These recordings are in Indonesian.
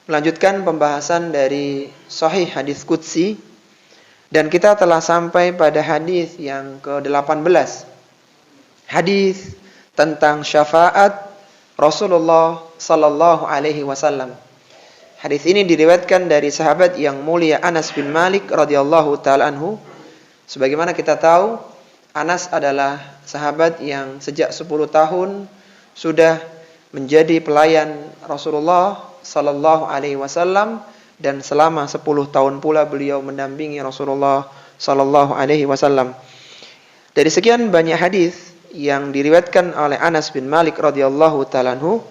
melanjutkan pembahasan dari Sahih Hadis Qudsi, dan kita telah sampai pada hadis yang ke-18. Hadis tentang syafaat Rasulullah sallallahu alaihi wasallam. Hadis ini diriwayatkan dari sahabat yang mulia Anas bin Malik radhiyallahu taala anhu. Sebagaimana kita tahu, Anas adalah sahabat yang sejak 10 tahun sudah menjadi pelayan Rasulullah sallallahu alaihi wasallam, dan selama 10 tahun pula beliau mendampingi Rasulullah sallallahu alaihi wasallam. Dari sekian banyak hadis yang diriwayatkan oleh Anas bin Malik radhiyallahu taala anhu,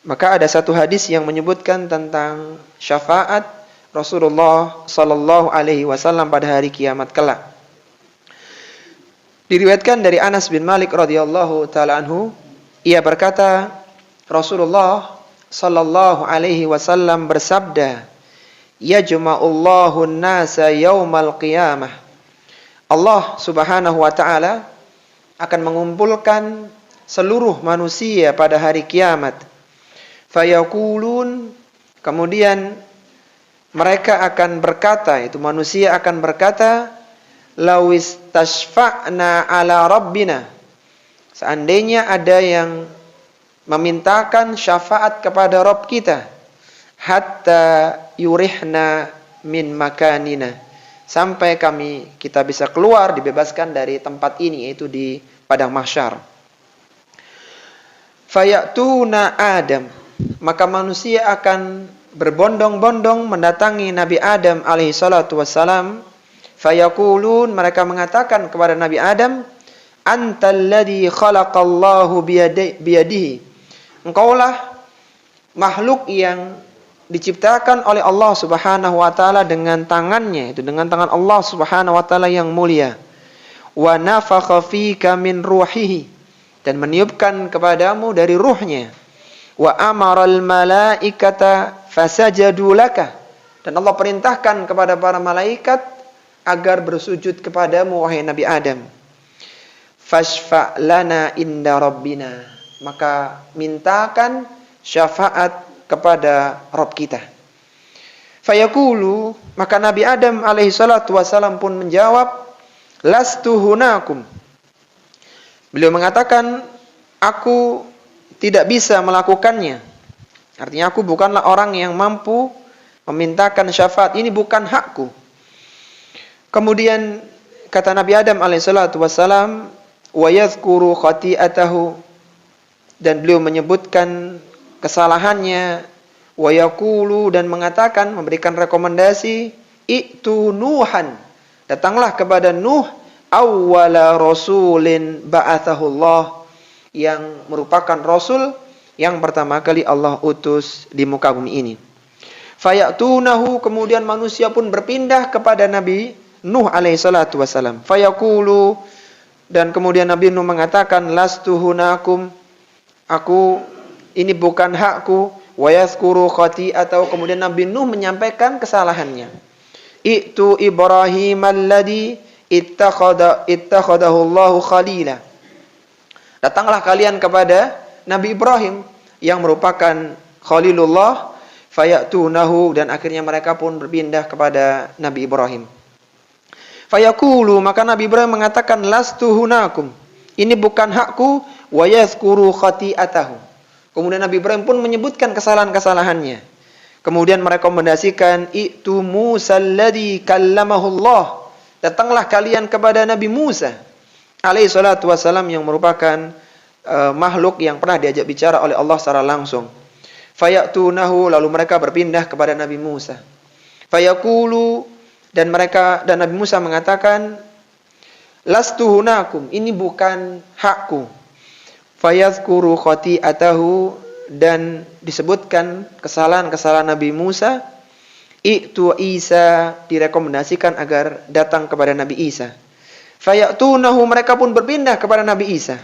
maka ada satu hadis yang menyebutkan tentang syafaat Rasulullah sallallahu alaihi wasallam pada hari kiamat kelak. Diriwayatkan dari Anas bin Malik radhiyallahu taala anhu, ia berkata, Rasulullah sallallahu alaihi wasallam bersabda, yajma'ullahu an-nasa yaumal qiyamah. Allah Subhanahu wa taala akan mengumpulkan seluruh manusia pada hari kiamat. Fayaqulun, kemudian mereka akan berkata, itu manusia akan berkata, lawis tashfa'na ala rabbina. Seandainya ada yang memintakan syafaat kepada Rabb kita, hatta yurihna min makanina, sampai kita bisa keluar, dibebaskan dari tempat ini, yaitu di padang mahsyar. Fayatuna Adam, maka manusia akan berbondong-bondong mendatangi Nabi Adam alaihi salatu wassalam. Fayaqulun, mereka mengatakan kepada Nabi Adam, antal ladzi khalaqallahu biyadihi, engkaulah makhluk yang diciptakan oleh Allah Subhanahu wa taala dengan tangannya, itu dengan tangan Allah Subhanahu wa taala yang mulia. Wa nafakha fika min ruhihi, dan meniupkan kepadamu dari ruhnya. Wa amaral malaikata fasajadu laka, dan Allah perintahkan kepada para malaikat agar bersujud kepadamu wahai Nabi Adam. Fashfa' lana inda rabbina, maka mintakan syafaat kepada Rabb kita. Fayaqulu, maka Nabi Adam alaihi salatu wasalam pun menjawab, lastu hunakum. Beliau mengatakan, aku tidak bisa melakukannya. Artinya aku bukanlah orang yang mampu memintakan syafaat, ini bukan hakku. Kemudian kata Nabi Adam alaihi salatu wasalam, wa yadhkuru khati'atahu, dan beliau menyebutkan kesalahannya, wa yaqulu, dan mengatakan, memberikan rekomendasi, itu Nuhan, datanglah kepada Nuh, awwala rasulin ba'athahullah, yang merupakan rasul yang pertama kali Allah utus di muka bumi ini. Fayatunahu, kemudian manusia pun berpindah kepada Nabi Nuh alaihi salatu wasalam. Fayaqulu, dan kemudian Nabi Nuh mengatakan, lastu hunakum, aku ini bukan hakku. Wa yazkuru khati'atahu, kemudian Nabi Nuh menyampaikan kesalahannya. Itu Ibrahim alladhi ittakhadahu Allahu khalila, datanglah kalian kepada Nabi Ibrahim yang merupakan Khalilullah. Fayatunahu, dan akhirnya mereka pun berpindah kepada Nabi Ibrahim. Fayaqulu, maka Nabi Ibrahim mengatakan, lastu hunakum, ini bukan hakku. Wa yazkuru khati'atahu, kemudian Nabi Ibrahim pun menyebutkan kesalahan-kesalahannya. Kemudian merekomendasikan, itu Musa alladzi kallamahu Allah, datanglah kalian kepada Nabi Musa alaihi salatu wasalam, yang merupakan makhluk yang pernah diajak bicara oleh Allah secara langsung. Fayatunahu, lalu mereka berpindah kepada Nabi Musa. Fayaqulu, dan Nabi Musa mengatakan, lastu hunakum, ini bukan hakku. Fayazkuru khati'atahu, dan disebutkan kesalahan-kesalahan Nabi Musa. Itu Isa, direkomendasikan agar datang kepada Nabi Isa. Fayatunahu, mereka pun berpindah kepada Nabi Isa.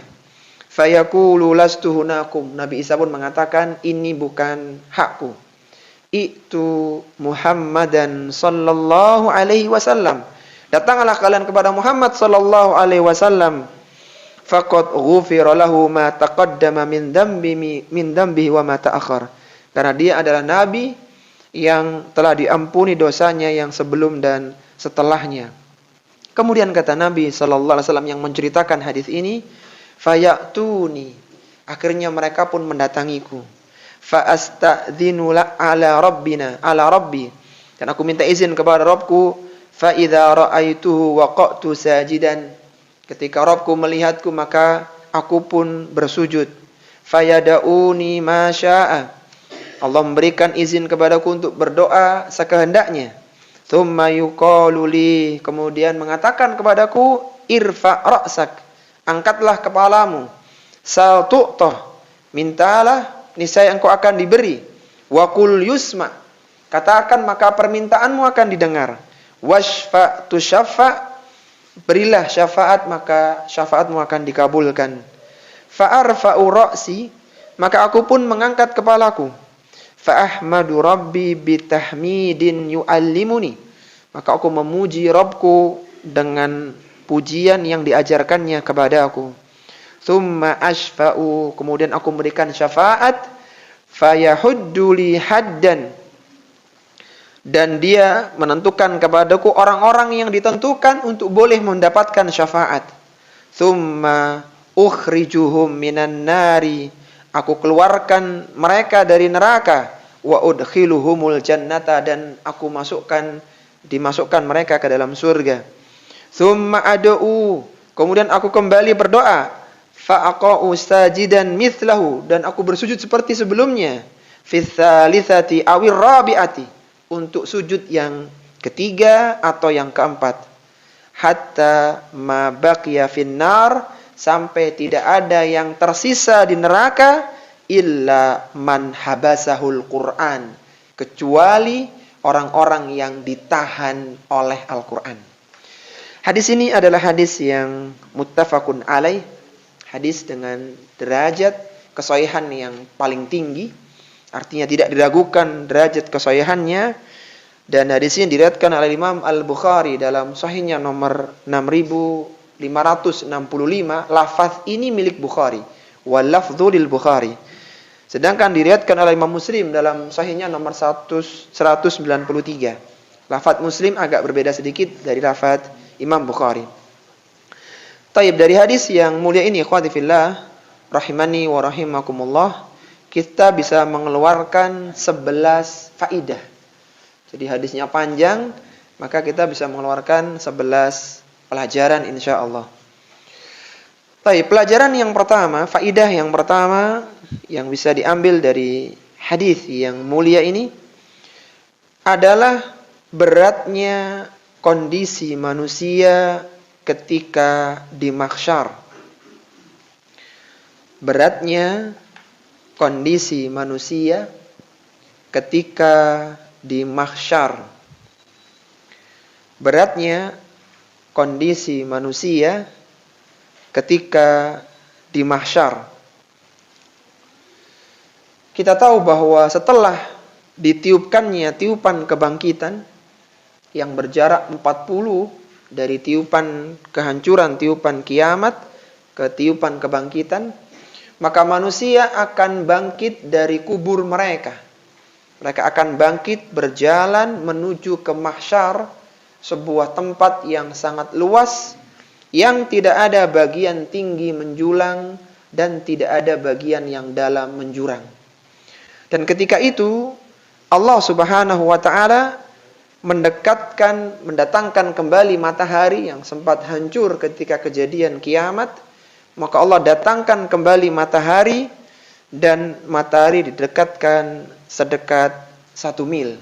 Fayaqulu lastu hunakum, Nabi Isa pun mengatakan, ini bukan hakku. Itu Muhammadan sallallahu alaihi wasallam, datanglah kalian kepada Muhammad sallallahu alaihi wasallam. Faqad ghufira lahu ma taqaddama min dambihi wa ma ta'akhkhar, karena dia adalah nabi yang telah diampuni dosanya yang sebelum dan setelahnya. Kemudian kata Nabi sallallahu alaihi wasallam yang menceritakan hadis ini, fayatuni, akhirnya mereka pun mendatangiku. Fa astadzinu ala rabbi, dan aku minta izin kepada Rabbku. Fa idza ra'aituhu waqa'tu sajidan, ketika Rabbku melihatku maka aku pun bersujud. Fayada'uni ma syaa, Allah memberikan izin kepadaku untuk berdoa sekehendaknya. Tsumma yuqalu li, kemudian mengatakan kepadaku, irfa ra'sak, angkatlah kepalamu. Sal tu'tah, mintalah, niscaya engkau akan diberi. Wa qul yusma, katakan maka permintaanmu akan didengar. Washfa tushaffa, berilah syafaat maka syafaatmu akan dikabulkan. Fa arfa'u ra'si, maka aku pun mengangkat kepalaku. Fa ahmadu rabbi bitahmidin yu'allimuni, maka aku memuji Rabbku dengan pujian yang diajarkannya kepada aku. Tsumma ashfa'u, kemudian aku memberikan syafaat. Fayahuddu li haddan, dan dia menentukan kepadaku orang-orang yang ditentukan untuk boleh mendapatkan syafaat. Tsumma ukhrijuhum minan nari, aku keluarkan mereka dari neraka. Wa udkhiluhumul jannata, dan aku dimasukkan mereka ke dalam surga. Tsumma ad'u, kemudian aku kembali berdoa. Fa aqa'u sajidan mithlahu, dan aku bersujud seperti sebelumnya. Fi tsalitsati awir rabi'ati, untuk sujud yang ketiga atau yang keempat. Hatta ma baqiya finnar, sampai tidak ada yang tersisa di neraka, illa man habasahul Qur'an, kecuali orang-orang yang ditahan oleh Al-Qur'an. Hadis ini adalah hadis yang muttafaqun alaih, hadis dengan derajat kesahihan yang paling tinggi, artinya tidak diragukan derajat kesahihannya. Dan hadis ini diriwayatkan oleh Imam Al-Bukhari dalam sahihnya nomor 6565. Lafaz ini milik Bukhari, wal lafdhu lil Bukhari. Sedangkan diriwayatkan oleh Imam Muslim dalam sahihnya nomor 193. Lafaz Muslim agak berbeda sedikit dari lafaz Imam Bukhari. Taib, dari hadis yang mulia ini, ikhwati fillah, rahimani wa rahimakumullah, kita bisa mengeluarkan 11 faidah. Jadi hadisnya panjang, maka kita bisa mengeluarkan 11 pelajaran insyaallah. Baik, pelajaran yang pertama, faidah yang pertama yang bisa diambil dari hadis yang mulia ini adalah beratnya kondisi manusia ketika di mahsyar. Beratnya kondisi manusia ketika di mahsyar. Beratnya kondisi manusia ketika di mahsyar. Kita tahu bahwa setelah ditiupkannya tiupan kebangkitan yang berjarak 40 dari tiupan kehancuran, tiupan kiamat ke tiupan kebangkitan, maka manusia akan bangkit dari kubur mereka. Mereka akan bangkit berjalan menuju ke mahsyar, sebuah tempat yang sangat luas, yang tidak ada bagian tinggi menjulang dan tidak ada bagian yang dalam menjurang. Dan ketika itu Allah Subhanahu wa taala mendatangkan kembali matahari yang sempat hancur ketika kejadian kiamat. Maka Allah datangkan kembali matahari, dan matahari didekatkan sedekat 1 mil.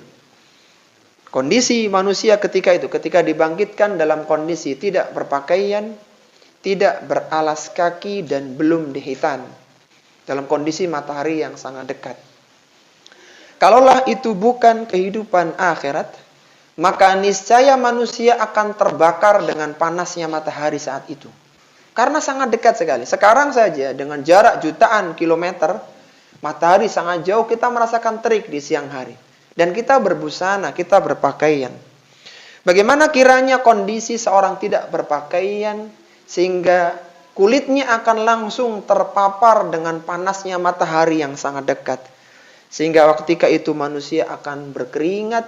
Kondisi manusia ketika itu, ketika dibangkitkan dalam kondisi tidak berpakaian, tidak beralas kaki, dan belum dihitan, dalam kondisi matahari yang sangat dekat. Kalaulah itu bukan kehidupan akhirat, maka niscaya manusia akan terbakar dengan panasnya matahari saat itu. Karena sangat dekat sekali. Sekarang saja dengan jarak jutaan kilometer, matahari sangat jauh, kita merasakan terik di siang hari. Dan kita berbusana, kita berpakaian. Bagaimana kiranya kondisi seorang tidak berpakaian, sehingga kulitnya akan langsung terpapar dengan panasnya matahari yang sangat dekat. Sehingga ketika itu manusia akan berkeringat,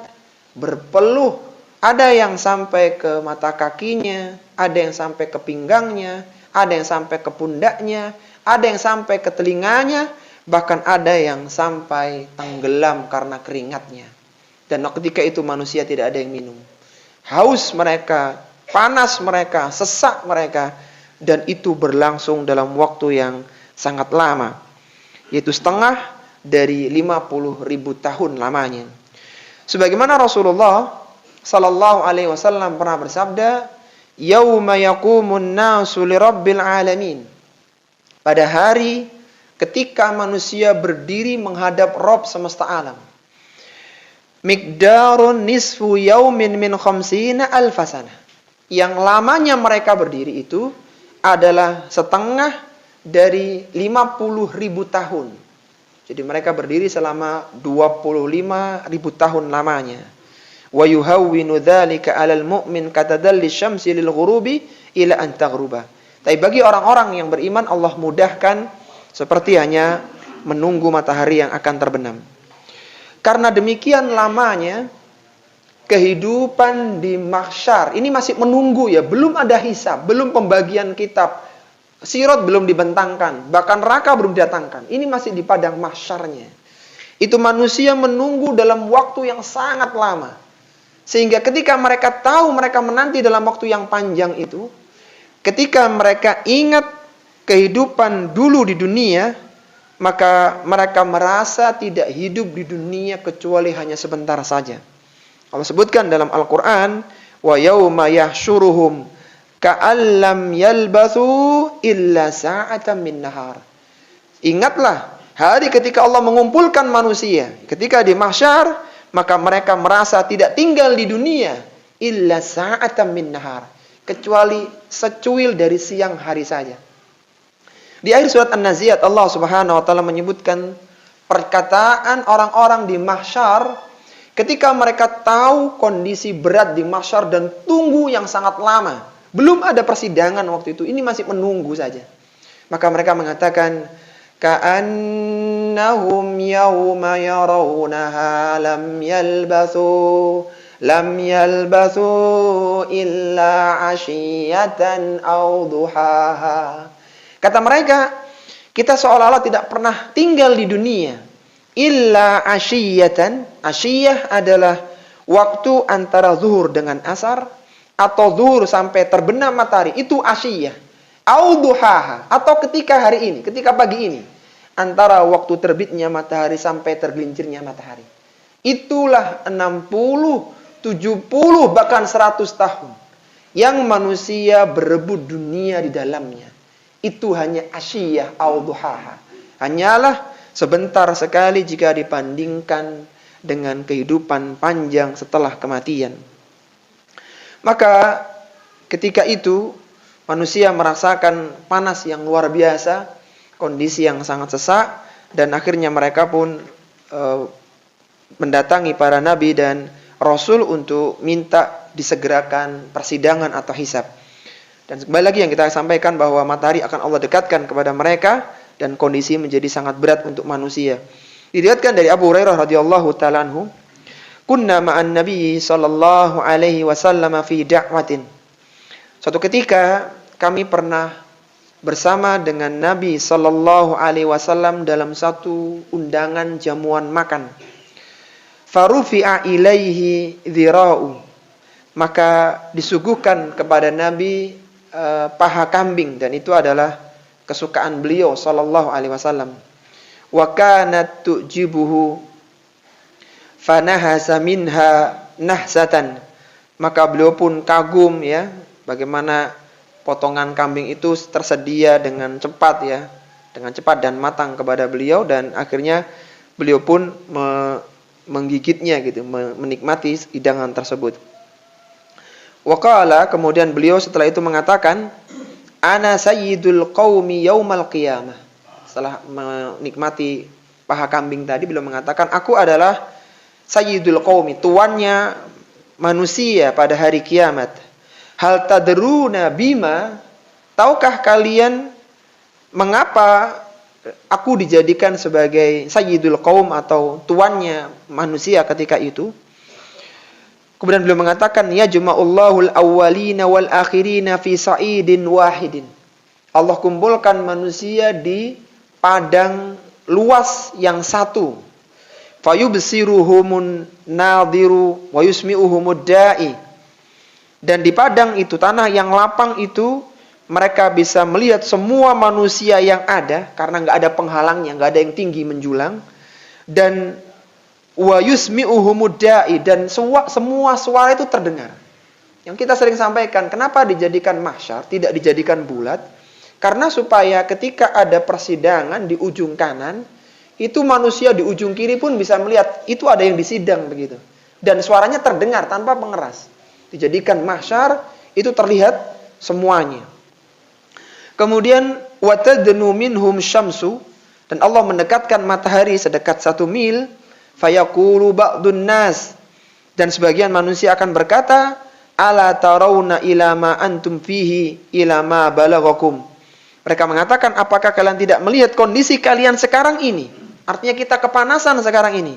berpeluh. Ada yang sampai ke mata kakinya, ada yang sampai ke pinggangnya, ada yang sampai ke pundaknya, ada yang sampai ke telinganya, bahkan ada yang sampai tenggelam karena keringatnya. Dan ketika itu manusia tidak ada yang minum. Haus mereka, panas mereka, sesak mereka, dan itu berlangsung dalam waktu yang sangat lama, yaitu setengah dari 50.000 tahun lamanya. Sebagaimana Rasulullah sallallahu alaihi wasallam pernah bersabda, "Yauma yaqumun nasu lirabbil alamin." Pada hari ketika manusia berdiri menghadap Rabb semesta alam. Miqdarun nisfu yaumin min khamsina alfasana. Yang lamanya mereka berdiri itu adalah setengah dari 50.000 tahun. Jadi mereka berdiri selama 25.000 tahun lamanya. Wa yuhawwinu dzalika 'alal mu'min katadalli syamsi lil ghurubi ila an taghruba. Tapi bagi orang-orang yang beriman, Allah mudahkan seperti hanya menunggu matahari yang akan terbenam. Karena demikian lamanya kehidupan di mahsyar, ini masih menunggu ya, belum ada hisab, belum pembagian kitab, sirat belum dibentangkan, bahkan neraka belum didatangkan. Ini masih di padang mahsyarnya. Itu manusia menunggu dalam waktu yang sangat lama. Sehingga ketika mereka tahu mereka menanti dalam waktu yang panjang itu, ketika mereka ingat kehidupan dulu di dunia, maka mereka merasa tidak hidup di dunia kecuali hanya sebentar saja. Allah sebutkan dalam Al-Quran, wa yauma yahsyuruhum ka'allam yalbathu illa sa'atan min nahar. Ingatlah hari ketika Allah mengumpulkan manusia, ketika di mahsyar, maka mereka merasa tidak tinggal di dunia illa sa'atan min nahar, kecuali secuil dari siang hari saja. Di akhir surat An-Nazi'at Allah Subhanahu wa taala menyebutkan perkataan orang-orang di mahsyar ketika mereka tahu kondisi berat di mahsyar dan tunggu yang sangat lama. Belum ada persidangan waktu itu, ini masih menunggu saja. Maka mereka mengatakan, ka'annahum yawma yarawnaha lam yalbathu illa 'ashiyatan aw duhaha. Kata mereka, kita seolah-olah tidak pernah tinggal di dunia. Illa 'ashiyatan. Ashiyah adalah waktu antara zuhur dengan asar, atau zuhur sampai terbenam matahari, itu ashiyah. Au duhaha, atau ketika hari ini, ketika pagi ini, antara waktu terbitnya matahari sampai tergelincirnya matahari. Itulah 60, 70, bahkan 100 tahun yang manusia berebut dunia di dalamnya. Itu hanya ashiyah au duhaha. Hanyalah sebentar sekali jika dibandingkan dengan kehidupan panjang setelah kematian. Maka ketika itu manusia merasakan panas yang luar biasa, kondisi yang sangat sesak, dan akhirnya mereka pun mendatangi para nabi dan rasul untuk minta disegerakan persidangan atau hisab. Dan kembali lagi yang kita sampaikan bahwa matahari akan Allah dekatkan kepada mereka dan kondisi menjadi sangat berat untuk manusia. Diriwayatkan dari Abu Hurairah radhiyallahu taala anhu, kunna ma'an nabi sallallahu alaihi wasallam fi da'watin. Suatu ketika kami pernah bersama dengan Nabi sallallahu alaihi wasallam dalam satu undangan jamuan makan. Farufi'a ilaihi dhira'u. Maka disuguhkan kepada Nabi paha kambing, dan itu adalah kesukaan beliau sallallahu alaihi wasallam. Wa kanat tu'jibuhu fanahasa minha nahsatan. Maka beliau pun kagum ya, bagaimana potongan kambing itu tersedia dengan cepat ya, dengan cepat dan matang kepada beliau, dan akhirnya beliau pun menggigitnya gitu, menikmati hidangan tersebut. Waqala, kemudian beliau setelah itu mengatakan, ana sayyidul qaumi yaumal qiyamah. Setelah menikmati paha kambing tadi, beliau mengatakan, aku adalah sayyidul qaumi, tuannya manusia pada hari kiamat. Hal tadruna bima, tahukah kalian mengapa aku dijadikan sebagai sayyidul qaum atau tuannya manusia ketika itu. Kemudian beliau mengatakan, ya juma'ullahul awwalina wal akhirina fi sa'idin wahidin. Allah kumpulkan manusia di padang luas yang satu. Fayubsiruhumun nadhiru wa yusmi'uhumud da'i. Dan di padang itu, tanah yang lapang itu, mereka bisa melihat semua manusia yang ada karena nggak ada penghalangnya, nggak ada yang tinggi menjulang. Dan wa yusmi'uhumud da'i, dan semua suara itu terdengar. Yang kita sering sampaikan, kenapa dijadikan mahsyar, tidak dijadikan bulat? Karena supaya ketika ada persidangan di ujung kanan, itu manusia di ujung kiri pun bisa melihat itu ada yang disidang begitu. Dan suaranya terdengar tanpa pengeras. Dijadikan mahsyar, itu terlihat semuanya. Kemudian watadnu minhum syamsu, dan Allah mendekatkan matahari sedekat 1 mil. Fayaqulu ba'dun nas, dan sebagian manusia akan berkata, ala tarawna ila ma antum fihi ila ma balaghakum. Mereka mengatakan, apakah kalian tidak melihat kondisi kalian sekarang ini? Artinya kita kepanasan sekarang ini.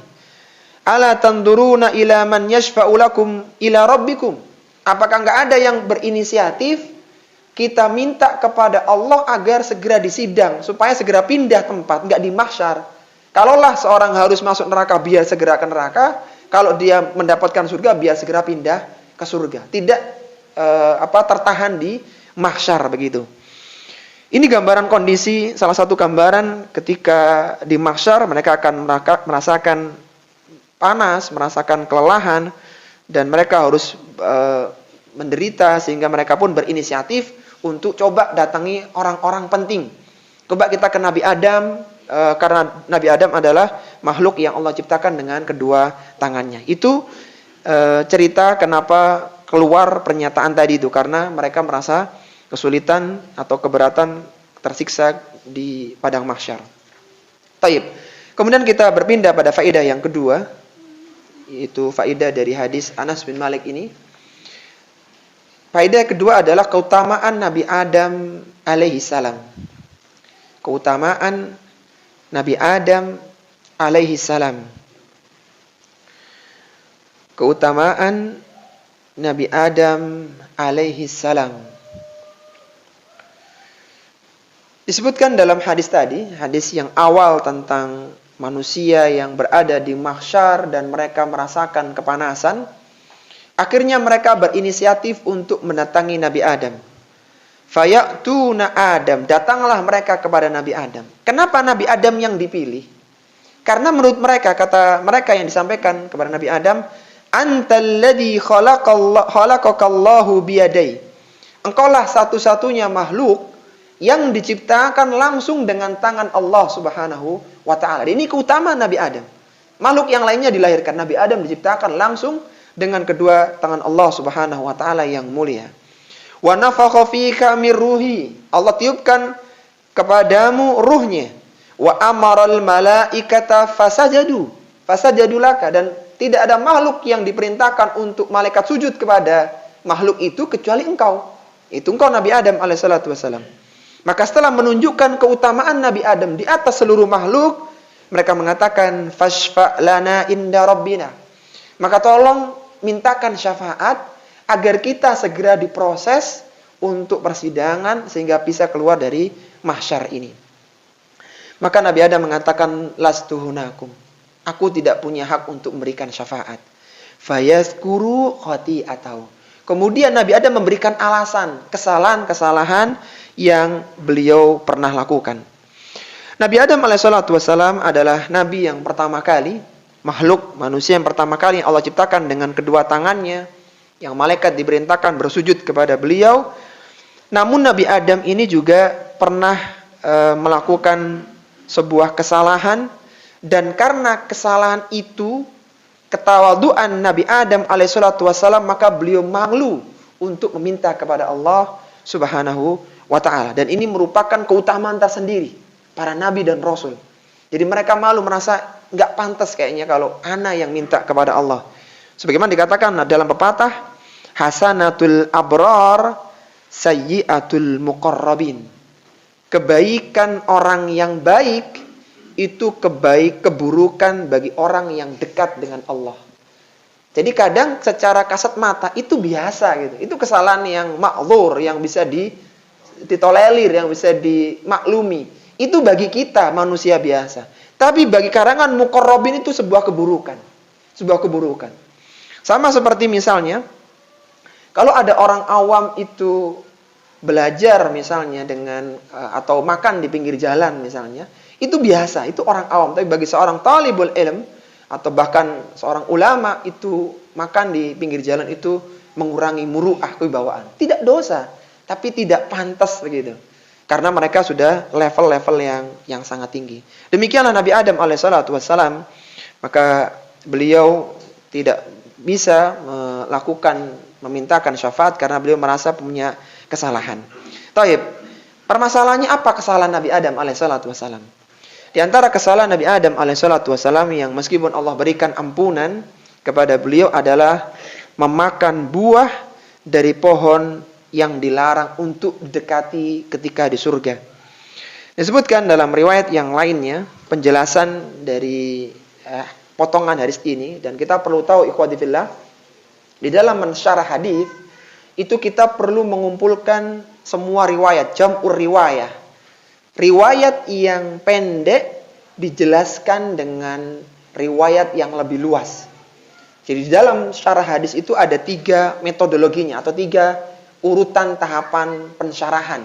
Ala tanduruna ila man yashfa'u lakum ila rabbikum. Apakah enggak ada yang berinisiatif kita minta kepada Allah agar segera disidang, supaya segera pindah tempat, enggak di mahsyar. Kalaulah seorang harus masuk neraka, biar segera ke neraka. Kalau dia mendapatkan surga, biar segera pindah ke surga. Tidak tertahan di mahsyar begitu. Ini gambaran kondisi, salah satu gambaran ketika di mahsyar mereka akan merasakan panas, merasakan kelelahan, dan mereka harus menderita, sehingga mereka pun berinisiatif untuk coba datangi orang-orang penting. Coba kita ke Nabi Adam, karena Nabi Adam adalah makhluk yang Allah ciptakan dengan kedua tangannya. Itu cerita kenapa keluar pernyataan tadi itu, karena mereka merasa kesulitan atau keberatan tersiksa di padang mahsyar. Taib. Kemudian kita berpindah pada faedah yang kedua, yaitu faedah dari hadis Anas bin Malik ini. Faedah kedua adalah keutamaan Nabi Adam alaihi salam. Keutamaan Nabi Adam alaihi salam. Keutamaan Nabi Adam alaihi salam. Disebutkan dalam hadis tadi, hadis yang awal tentang manusia yang berada di mahsyar dan mereka merasakan kepanasan. Akhirnya mereka berinisiatif untuk mendatangi Nabi Adam. Faya'tuna Adam, datanglah mereka kepada Nabi Adam. Kenapa Nabi Adam yang dipilih? Karena menurut mereka, kata mereka yang disampaikan kepada Nabi Adam, antalladzi khalaqakallahu biyadai. Engkaulah satu-satunya makhluk yang diciptakan langsung dengan tangan Allah Subhanahu wa ta'ala. Ini keutamaan Nabi Adam. Makhluk yang lainnya dilahirkan, Nabi Adam diciptakan langsung dengan kedua tangan Allah Subhanahu wa ta'ala yang mulia. Wa nafakha fika min ruhi. Allah tiupkan kepadamu ruhnya. Wa amaral malaikata fasajadu laka, dan tidak ada makhluk yang diperintahkan untuk malaikat sujud kepada makhluk itu kecuali engkau. Itu engkau Nabi Adam alaihissalatu wassalam. Maka setelah menunjukkan keutamaan Nabi Adam di atas seluruh makhluk, mereka mengatakan fashfa' lana inda rabbina. Maka tolong mintakan syafaat agar kita segera diproses untuk persidangan sehingga bisa keluar dari mahsyar ini. Maka Nabi Adam mengatakan lastuhunakum. Aku tidak punya hak untuk memberikan syafaat. Fayazkuru khati'atahu. Kemudian Nabi Adam memberikan alasan kesalahan-kesalahan yang beliau pernah lakukan. Nabi Adam alaihissalatu wassalam adalah nabi yang pertama kali, makhluk manusia yang pertama kali yang Allah ciptakan dengan kedua tangannya, yang malaikat diperintahkan bersujud kepada beliau. Namun Nabi Adam ini juga pernah melakukan sebuah kesalahan, dan karena kesalahan itu, ketawaduan Nabi Adam alaihissalatu wassalam, maka beliau malu untuk meminta kepada Allah Subhanahu wa ta'ala. Dan ini merupakan keutamaan tersendiri para nabi dan rasul. Jadi mereka malu, merasa nggak pantas kayaknya kalau ana yang minta kepada Allah. Sebagaimana dikatakan dalam pepatah, hasanatul abrar sayyiatul muqarrabin. kebaikan orang yang baik itu keburukan bagi orang yang dekat dengan Allah. Jadi kadang secara kasat mata itu biasa gitu. Itu kesalahan yang ma'dzur, yang bisa ditolerir, yang bisa dimaklumi. Itu bagi kita manusia biasa. Tapi bagi karangan muqarrabin itu sebuah keburukan. Sebuah keburukan. Sama seperti misalnya kalau ada orang awam itu belajar misalnya dengan atau makan di pinggir jalan misalnya, itu biasa, itu orang awam. Tapi bagi seorang talibul ilm atau bahkan seorang ulama itu makan di pinggir jalan itu mengurangi muru'ah, kewibawaan. Tidak dosa, tapi tidak pantas begitu. Karena mereka sudah level-level yang sangat tinggi. Demikianlah Nabi Adam alaihissalatu wassalam, maka beliau tidak bisa memintakan syafaat karena beliau merasa punya kesalahan. Taib. Permasalahannya apa kesalahan Nabi Adam alaihissalatu wassalam? Di antara kesalahan Nabi Adam alaihissalatu wassalam yang meskipun Allah berikan ampunan kepada beliau adalah memakan buah dari pohon yang dilarang untuk didekati ketika di surga. Disebutkan dalam riwayat yang lainnya penjelasan dari potongan hadis ini, dan kita perlu tahu ikhwati fillah, di dalam mensyarah hadis itu kita perlu mengumpulkan semua riwayat, jam'ur riwayah. Riwayat yang pendek dijelaskan dengan riwayat yang lebih luas. Jadi di dalam syarah hadis itu ada 3 metodologinya atau 3 urutan tahapan pensyarahan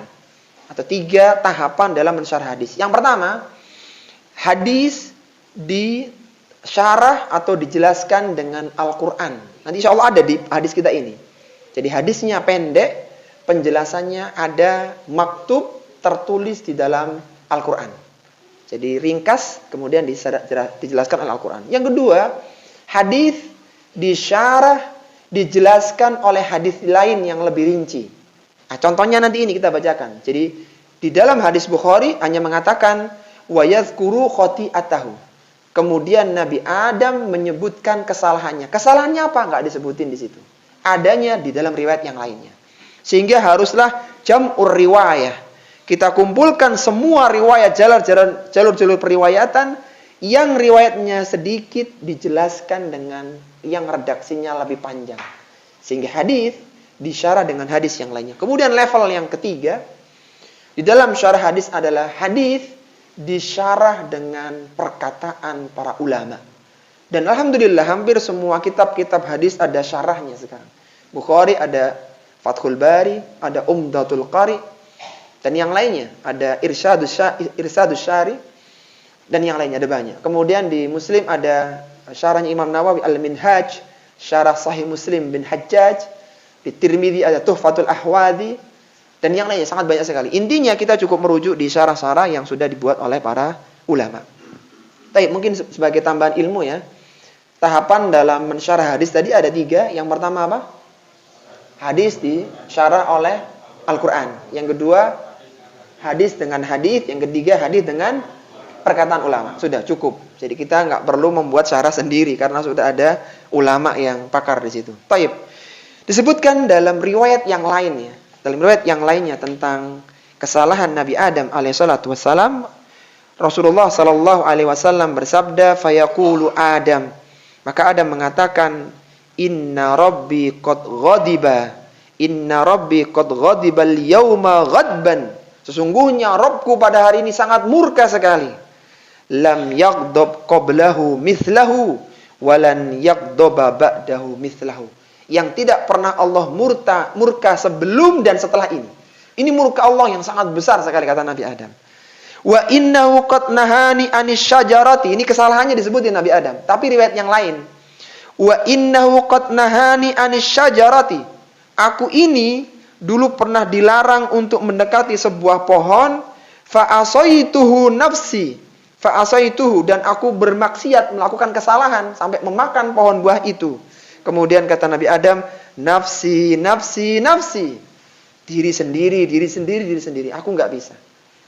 atau 3 tahapan dalam mensyarah hadis. Yang pertama, hadis disyarah atau dijelaskan dengan Al-Quran. Nanti insya Allah ada di hadis kita ini. Jadi hadisnya pendek, penjelasannya ada maktub, tertulis di dalam Al-Quran. Jadi ringkas, kemudian dijelaskan oleh Al-Quran. Yang kedua, hadis disyarah, dijelaskan oleh hadis lain yang lebih rinci. Nah, contohnya nanti ini kita bacakan. Jadi di dalam hadis Bukhari hanya mengatakan wa yadhkuru khati'atahu. Kemudian Nabi Adam menyebutkan kesalahannya. Kesalahannya apa? Enggak disebutin di situ. Adanya di dalam riwayat yang lainnya. Sehingga haruslah jam'ur riwayah. Kita kumpulkan semua riwayat jalur-jalur periwayatan yang riwayatnya sedikit dijelaskan dengan yang redaksinya lebih panjang. Sehingga hadis disyarah dengan hadis yang lainnya. Kemudian level yang ketiga di dalam syarah hadis adalah hadis disyarah dengan perkataan para ulama. Dan alhamdulillah hampir semua kitab-kitab hadis ada syarahnya sekarang. Bukhari ada Fathul Bari, ada Umdatul Qari, dan yang lainnya ada Irsyadus Syari, dan yang lainnya ada banyak. Kemudian di Muslim ada syarahnya Imam Nawawi Al-Minhaj, syarah Sahih Muslim bin Hajjaj. Di Tirmidzi ada Tuhfatul Ahwadi, dan yang lainnya sangat banyak sekali. Intinya kita cukup merujuk di syarah-syarah yang sudah dibuat oleh para ulama. Tapi mungkin sebagai tambahan ilmu ya, tahapan dalam mensyarah hadis tadi ada 3. Yang pertama apa? Hadis disyarah oleh Al-Quran. Yang kedua, hadis dengan hadis. Yang ketiga, hadis dengan perkataan ulama. Sudah cukup. Jadi kita nggak perlu membuat syarah sendiri karena sudah ada ulama yang pakar di situ. Taib. Disebutkan dalam riwayat yang lainnya, tentang kesalahan Nabi Adam alaihissalatu wassalam, Rasulullah sallallahu alaihi wasallam bersabda, fayaqulu Adam, maka Adam mengatakan, inna rabbi qad ghadiba al-yawma ghadban. Sesungguhnya Rabbku pada hari ini sangat murka sekali. Lam yaghdab qablahu mithlahu walan yaghdaba ba'dahu mithlahu. Yang tidak pernah Allah murka sebelum dan setelah ini. Ini murka Allah yang sangat besar sekali, kata Nabi Adam. Wa innahu qad nahani anis syajarati. Ini kesalahannya disebutin Nabi Adam, tapi riwayat yang lain. Wa innahu qad nahani anis syajarati. Aku ini dulu pernah dilarang untuk mendekati sebuah pohon, fa'asaituhu nafsi. Fa'asaituhu, dan aku bermaksiat, melakukan kesalahan sampai memakan pohon buah itu. Kemudian kata Nabi Adam, nafsi, nafsi, nafsi. Diri sendiri, aku nggak bisa.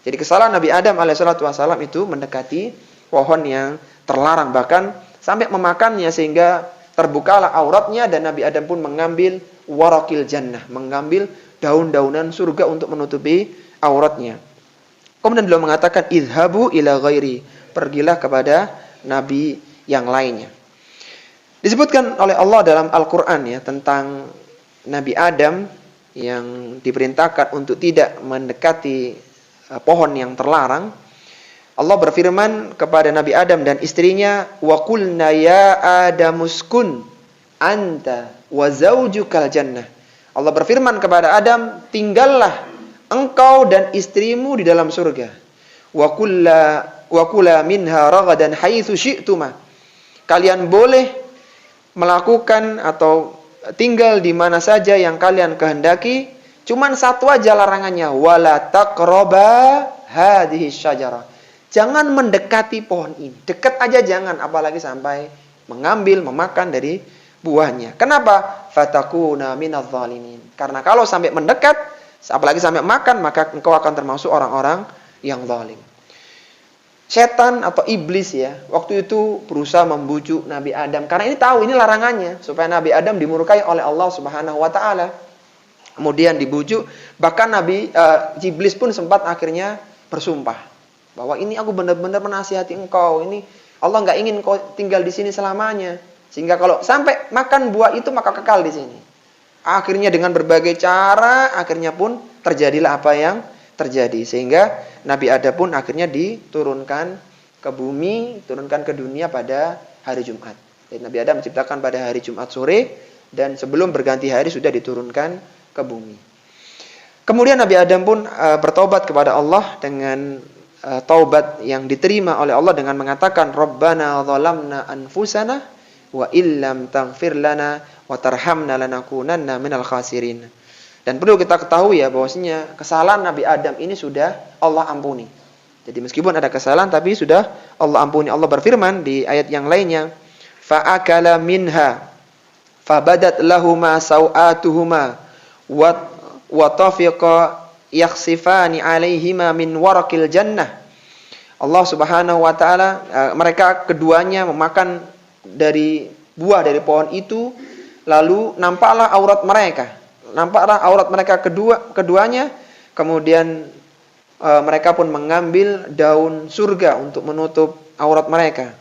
Jadi kesalahan Nabi Adam alaihissalatu wassalam itu mendekati pohon yang terlarang, bahkan sampai memakannya sehingga terbukalah auratnya, dan Nabi Adam pun mengambil warakil jannah, mengambil daun-daunan surga untuk menutupi auratnya. Kemudian beliau mengatakan, idhabu ila ghairi, pergilah kepada nabi yang lainnya. Disebutkan oleh Allah dalam Al-Quran ya tentang Nabi Adam yang diperintahkan untuk tidak mendekati pohon yang terlarang. Allah berfirman kepada Nabi Adam dan istrinya, wa qulna ya adamuskun anta wa zaujukal jannah. Allah berfirman kepada Adam, tinggallah engkau dan istrimu di dalam surga. Wa kula minha ragadan haitsu syi'tuma. Kalian boleh melakukan atau tinggal di mana saja yang kalian kehendaki, cuman satu aja larangannya, wala taqraba hadhihi syajarah. Jangan mendekati pohon ini. Dekat aja jangan, apalagi sampai mengambil, memakan dari buahnya. Kenapa? Fatakuna minadh dhalimin. Karena kalau sampai mendekat, apalagi sampai makan, maka engkau akan termasuk orang-orang yang zalim. Setan atau iblis ya, waktu itu berusaha membujuk Nabi Adam. Karena ini tahu, ini larangannya. Supaya Nabi Adam dimurkai oleh Allah Subhanahu wa ta'ala. Kemudian dibujuk. Bahkan Iblis pun sempat akhirnya bersumpah. Bahwa ini aku benar-benar menasihati engkau. Ini Allah nggak ingin kau tinggal di sini selamanya. Sehingga kalau sampai makan buah itu, maka kekal di sini. Akhirnya dengan berbagai cara, akhirnya pun terjadilah apa yang terjadi. Sehingga Nabi Adam pun akhirnya diturunkan ke bumi, turunkan ke dunia pada hari Jumat. Jadi Nabi Adam diciptakan pada hari Jumat sore, dan sebelum berganti hari sudah diturunkan ke bumi. Kemudian Nabi Adam pun bertaubat kepada Allah dengan taubat yang diterima oleh Allah dengan mengatakan, Rabbana zalamna anfusana wa illam taghfir lana wa tarhamna lanakunanna minal khasirin. Dan perlu kita ketahui ya bahwasanya kesalahan Nabi Adam ini sudah Allah ampuni. Jadi meskipun ada kesalahan tapi sudah Allah ampuni. Allah berfirman di ayat yang lainnya, fa'akala minha fabadat lahuma sawatuhuma wa tafiqa yakhsifani alaihima min warakil jannah. Allah Subhanahu wa taala mereka keduanya memakan dari buah dari pohon itu, lalu nampaklah aurat mereka. Nampaklah aurat mereka keduanya. Kemudian mereka pun mengambil daun surga untuk menutup aurat mereka.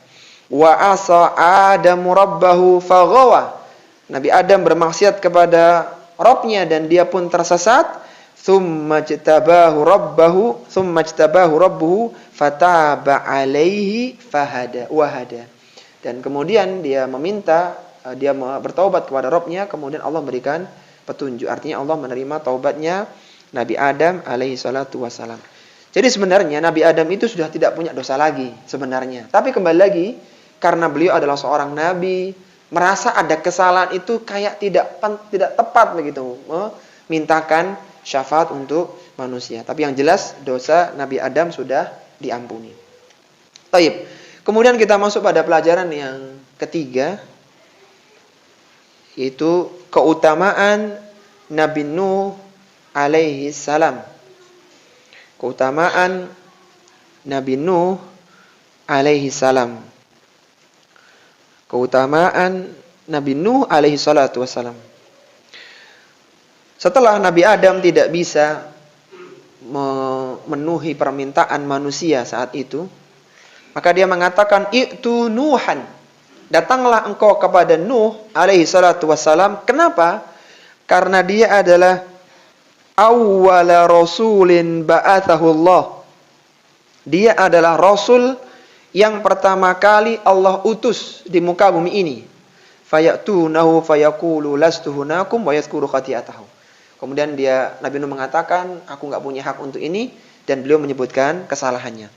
Wa asa Adamu rabbahu faghawa. Nabi Adam bermaksiat kepada Rabbnya dan dia pun tersesat. Tsumma jtabahu rabbuhu fataba alaihi wahada. Dan kemudian dia meminta, dia bertaubat kepada Rabbnya, kemudian Allah memberikan petunjuk. Artinya Allah menerima taubatnya Nabi Adam alaihi salatu wassalam. Jadi sebenarnya Nabi Adam itu sudah tidak punya dosa lagi sebenarnya. Tapi kembali lagi, karena beliau adalah seorang nabi, merasa ada kesalahan itu kayak tidak tepat begitu, mintakan syafaat untuk manusia. Tapi yang jelas dosa Nabi Adam sudah diampuni. Baik. Kemudian kita masuk pada pelajaran yang ketiga, yaitu keutamaan Nabi Nuh alaihi salam. Keutamaan Nabi Nuh alaihi salam. Keutamaan Nabi Nuh alaihi salatu wassalam. Setelah Nabi Adam tidak bisa memenuhi permintaan manusia saat itu, maka dia mengatakan, "I'tu Nuhan." Datanglah engkau kepada Nuh alaihi salatu wassalam. Kenapa? Karena dia adalah awwala rasulin ba'athahu Allah. Dia adalah rasul yang pertama kali Allah utus di muka bumi ini. Fayatunahu fayaqulu lastu hunakum wa yadhkuru khati'atahu. Kemudian Nabi Nuh mengatakan, aku enggak punya hak untuk ini, dan beliau menyebutkan kesalahannya.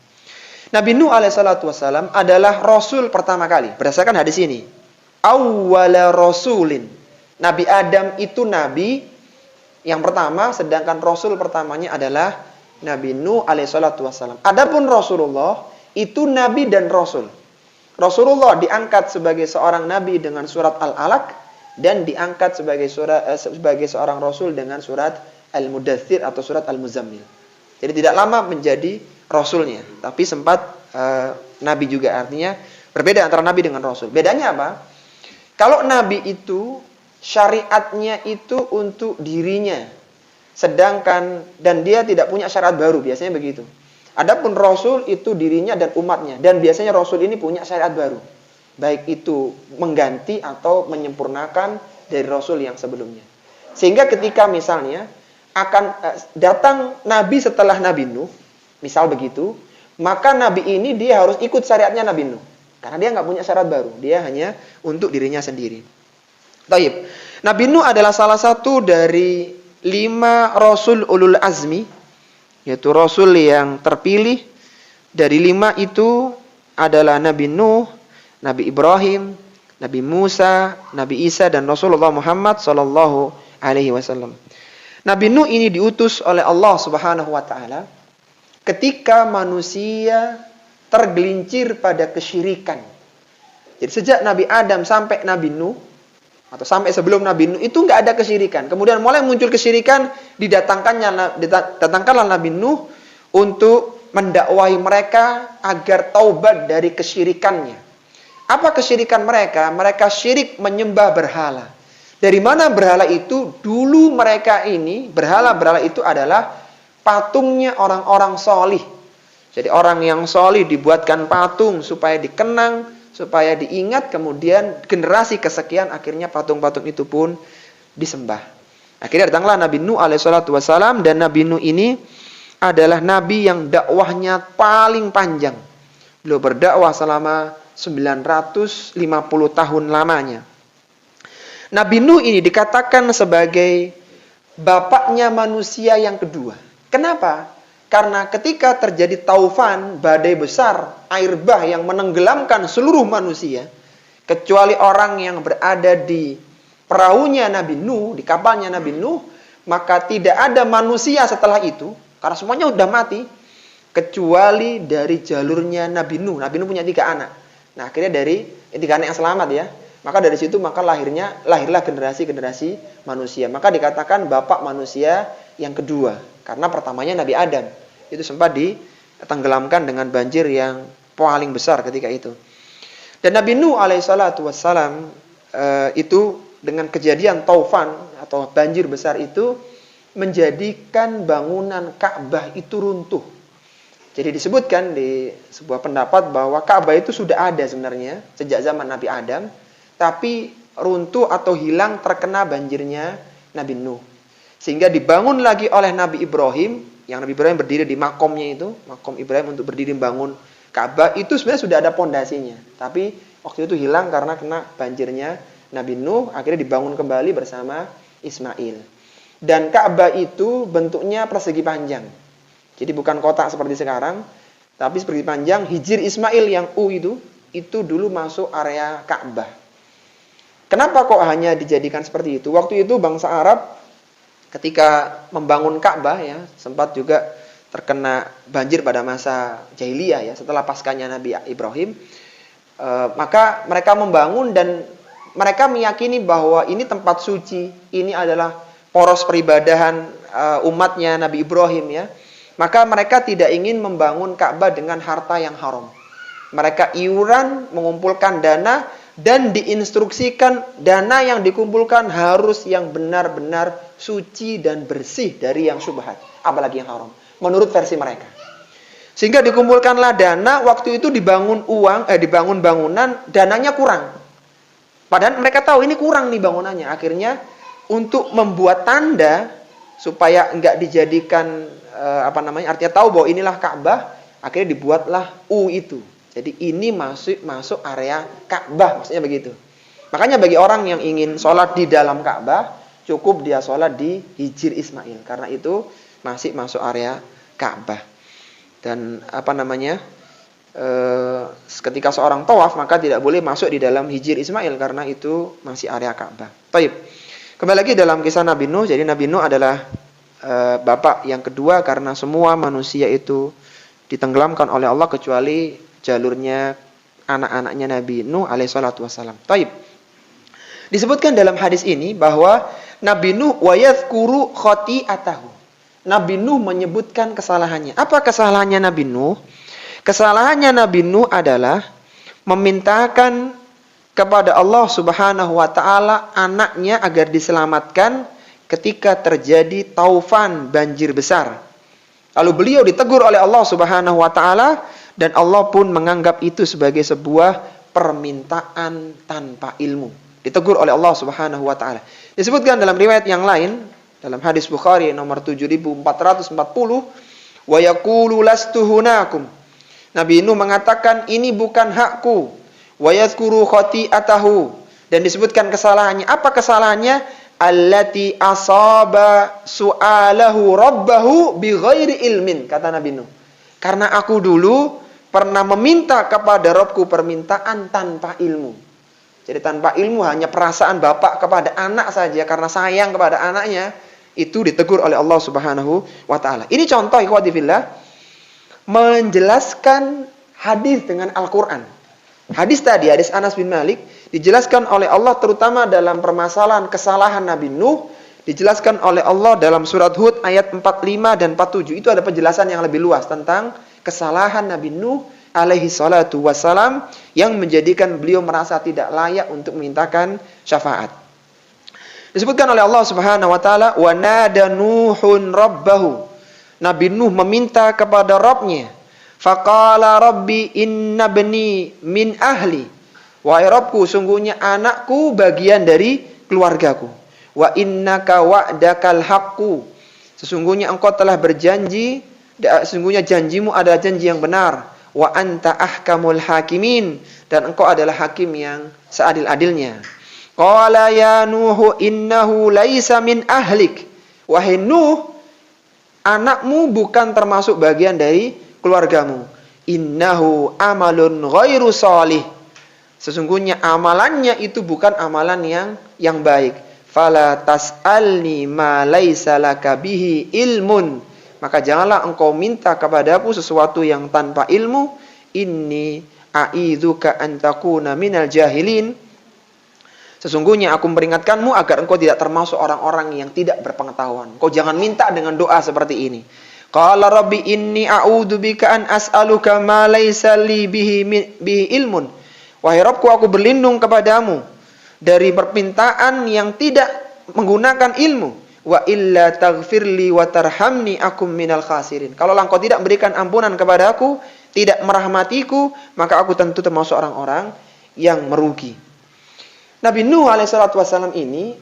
Nabi Nuh alaihissalatu wassalam adalah rasul pertama kali. Berdasarkan hadis ini, awwala rasulin. Nabi Adam itu nabi yang pertama, sedangkan rasul pertamanya adalah Nabi Nuh alaihissalatu wassalam. Adapun Rasulullah itu nabi dan rasul. Rasulullah diangkat sebagai seorang nabi dengan surat Al-Alaq, dan diangkat sebagai seorang rasul dengan surat Al-Mudaththir atau surat Al-Muzammil. Jadi tidak lama menjadi rasulnya, tapi sempat nabi juga. Artinya berbeda antara nabi dengan rasul. Bedanya apa? Kalau nabi itu syariatnya itu untuk dirinya, sedangkan dan dia tidak punya syariat baru, biasanya begitu. Adapun Rasul itu dirinya dan umatnya. Dan biasanya Rasul ini punya syariat baru. Baik itu mengganti atau menyempurnakan dari Rasul yang sebelumnya. Sehingga ketika misalnya akan datang Nabi setelah Nabi Nuh, misal begitu, maka Nabi ini dia harus ikut syariatnya Nabi Nuh. Karena dia nggak punya syariat baru. Dia hanya untuk dirinya sendiri. Taib. Nabi Nuh adalah salah satu dari 5 Rasul Ulul Azmi, yaitu Rasul yang terpilih. Dari 5 itu adalah Nabi Nuh, Nabi Ibrahim, Nabi Musa, Nabi Isa, dan Rasulullah Muhammad Sallallahu Alaihi Wasallam. Nabi Nuh ini diutus oleh Allah Subhanahu Wa Taala ketika manusia tergelincir pada kesyirikan. Jadi sejak Nabi Adam sampai Nabi Nuh, atau sampai sebelum Nabi Nuh itu nggak ada kesyirikan. Kemudian mulai muncul kesyirikan, datangkanlah Nabi Nuh untuk mendakwahi mereka agar taubat dari kesyirikannya. Apa kesyirikan mereka? Mereka syirik menyembah berhala. Dari mana berhala itu? Dulu mereka ini, berhala-berhala itu adalah patungnya orang-orang solih. Jadi orang yang solih dibuatkan patung supaya dikenang, supaya diingat, kemudian generasi kesekian akhirnya patung-patung itu pun disembah. Akhirnya datanglah Nabi Nuh alaihissalatu wassalam, dan Nabi Nuh ini adalah Nabi yang dakwahnya paling panjang. Beliau berdakwah selama 950 tahun lamanya. Nabi Nuh ini dikatakan sebagai bapaknya manusia yang kedua. Kenapa? Karena ketika terjadi taufan, badai besar, air bah yang menenggelamkan seluruh manusia, kecuali orang yang berada di perahunya Nabi Nuh, di kapalnya Nabi Nuh, maka tidak ada manusia setelah itu, karena semuanya sudah mati, kecuali dari jalurnya Nabi Nuh. Nabi Nuh punya 3 anak. Nah, akhirnya dari 3 anak yang selamat ya. Maka dari situ lahirlah generasi-generasi manusia. Maka dikatakan bapak manusia yang kedua. Karena pertamanya Nabi Adam. Itu sempat ditenggelamkan dengan banjir yang paling besar ketika itu. Dan Nabi Nuh alaihissalatu wassalam itu dengan kejadian taufan atau banjir besar itu menjadikan bangunan Ka'bah itu runtuh. Jadi disebutkan di sebuah pendapat bahwa Ka'bah itu sudah ada sebenarnya sejak zaman Nabi Adam, tapi runtuh atau hilang terkena banjirnya Nabi Nuh. Sehingga dibangun lagi oleh Nabi Ibrahim, yang Nabi Ibrahim berdiri di makomnya itu, makom Ibrahim untuk berdiri membangun Ka'bah, itu sebenarnya sudah ada pondasinya. Tapi waktu itu hilang karena kena banjirnya Nabi Nuh, akhirnya dibangun kembali bersama Ismail. Dan Ka'bah itu bentuknya persegi panjang. Jadi bukan kotak seperti sekarang, tapi persegi panjang. Hijir Ismail yang U itu dulu masuk area Ka'bah. Kenapa kok hanya dijadikan seperti itu? Waktu itu bangsa Arab ketika membangun Ka'bah ya, sempat juga terkena banjir pada masa jahiliyah ya, setelah paskanya Nabi Ibrahim. Maka mereka membangun dan mereka meyakini bahwa ini tempat suci, ini adalah poros peribadahan umatnya Nabi Ibrahim ya. Maka mereka tidak ingin membangun Ka'bah dengan harta yang haram. Mereka iuran, mengumpulkan dana, dan diinstruksikan dana yang dikumpulkan harus yang benar-benar suci dan bersih dari yang syubhat, apalagi yang haram, menurut versi mereka. Sehingga dikumpulkanlah dana, waktu itu dibangun bangunan, dananya kurang. Padahal mereka tahu ini kurang nih bangunannya. Akhirnya untuk membuat tanda supaya enggak dijadikan artinya tahu bahwa inilah Ka'bah, akhirnya dibuatlah U itu. Jadi ini masuk area Ka'bah, maksudnya begitu. Makanya bagi orang yang ingin sholat di dalam Ka'bah, cukup dia sholat di Hijir Ismail. Karena itu masih masuk area Ka'bah. Dan ketika seorang tawaf, maka tidak boleh masuk di dalam Hijir Ismail, karena itu masih area Ka'bah. Baik. Kembali lagi dalam kisah Nabi Nuh. Jadi Nabi Nuh adalah bapak yang kedua, karena semua manusia itu ditenggelamkan oleh Allah kecuali jalurnya anak-anaknya Nabi Nuh alaihissalatu wassalam. Taib. Disebutkan dalam hadis ini bahwa Nabi Nuh wa yadhkuru khati'atahu. Nabi Nuh menyebutkan kesalahannya. Apa kesalahannya Nabi Nuh? Kesalahannya Nabi Nuh adalah memintakan kepada Allah Subhanahu wa taala anaknya agar diselamatkan ketika terjadi taufan banjir besar. Lalu beliau ditegur oleh Allah Subhanahu wa taala dan Allah pun menganggap itu sebagai sebuah permintaan tanpa ilmu. Ditegur oleh Allah Subhanahu wa taala. Disebutkan dalam riwayat yang lain, dalam hadis Bukhari nomor 7440, wa yaqulu lastu hunakum. Nabi Nuh mengatakan ini bukan hakku. Wa yadhkuru khati'atahu, dan disebutkan kesalahannya. Apa kesalahannya? Allati asaba su'alahu rabbahu bighairi ilmin, kata Nabi Nuh. Karena aku dulu pernah meminta kepada Rabbku permintaan tanpa ilmu. Jadi tanpa ilmu, hanya perasaan bapak kepada anak saja karena sayang kepada anaknya, itu ditegur oleh Allah Subhanahu wa taala. Ini contoh ikhwati fillah menjelaskan hadis dengan Al-Qur'an. Hadis tadi, hadis Anas bin Malik, dijelaskan oleh Allah terutama dalam permasalahan kesalahan Nabi Nuh, dijelaskan oleh Allah dalam surat Hud ayat 45 dan 47. Itu ada penjelasan yang lebih luas tentang kesalahan Nabi Nuh alaihi salatu wassalam yang menjadikan beliau merasa tidak layak untuk memintakan syafaat. Disebutkan oleh Allah Subhanahu wa taala, wa nada nuhun rabbahu. Nabi Nuh meminta kepada Rabbnya, faqala rabbi inna bani min ahli. Wahai Rabbku, sungguhnya anakku bagian dari keluargaku. Wa innaka wa'dakal haqqu. Sesungguhnya engkau telah berjanji, sesungguhnya janjimu adalah janji yang benar. Wa anta ahkamul hakimin, dan engkau adalah hakim yang seadil-adilnya. Qala ya Nuhu innahu laisa min ahlik. Wahai Nuh, anakmu bukan termasuk bagian dari keluargamu. Innahu amalun ghairu shalih. Sesungguhnya amalannya itu bukan amalan yang baik. Fala tas'alni ma laisa laka bihi ilmun. Maka janganlah engkau minta kepadaku sesuatu yang tanpa ilmu. Inni a'idzuka an takuna minal jahilin. Sesungguhnya aku memperingatkanmu agar engkau tidak termasuk orang-orang yang tidak berpengetahuan. Kau jangan minta dengan doa seperti ini. Qala rabbi inni a'udzubika an as'aluka ma laisa li bihi ilmun. Wahai Rabbku, aku berlindung kepadamu dari permintaan yang tidak menggunakan ilmu. Wa illa taghfirli wa tarhamni akum minal khasirin. Kalau engkau tidak memberikan ampunan kepada aku, tidak merahmatiku, maka aku tentu termasuk orang-orang yang merugi. Nabi Nuh alaihissalatu wassalam ini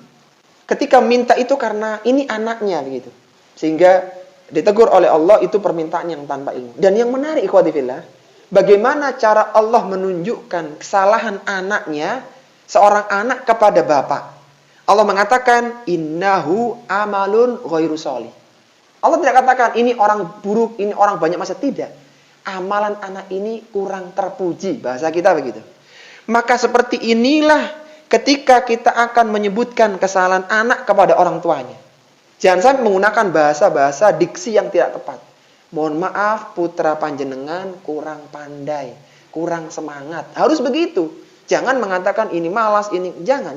ketika minta itu karena ini anaknya begitu. Sehingga ditegur oleh Allah itu permintaan yang tanpa ilmu. Dan yang menarik ikhwati fillah, bagaimana cara Allah menunjukkan kesalahan anaknya, seorang anak kepada bapak. Allah mengatakan innahu amalun ghairu shalih. Allah tidak katakan ini orang buruk, ini orang banyak maksiat, tidak. Amalan anak ini kurang terpuji, bahasa kita begitu. Maka seperti inilah ketika kita akan menyebutkan kesalahan anak kepada orang tuanya. Jangan sampai menggunakan bahasa-bahasa diksi yang tidak tepat. Mohon maaf, putra panjenengan kurang pandai, kurang semangat. Harus begitu. Jangan mengatakan ini malas, ini jangan.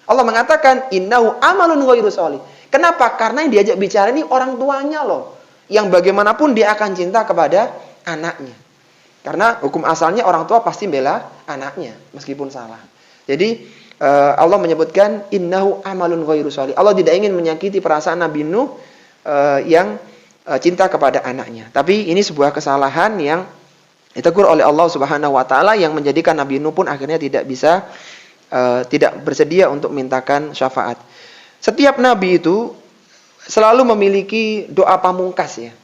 Allah mengatakan innahu amalun ghairu shalih. Kenapa? Karena yang diajak bicara ini orang tuanya loh. Yang bagaimanapun dia akan cinta kepada anaknya. Karena hukum asalnya orang tua pasti bela anaknya meskipun salah. Jadi Allah menyebutkan innahu amalun ghairu shalih. Allah tidak ingin menyakiti perasaan Nabi Nuh yang cinta kepada anaknya. Tapi ini sebuah kesalahan yang ditegur oleh Allah Subhanahu wa taala yang menjadikan Nabi Nuh pun akhirnya tidak bersedia untuk mintakan syafaat. Setiap nabi itu selalu memiliki doa pamungkas ya.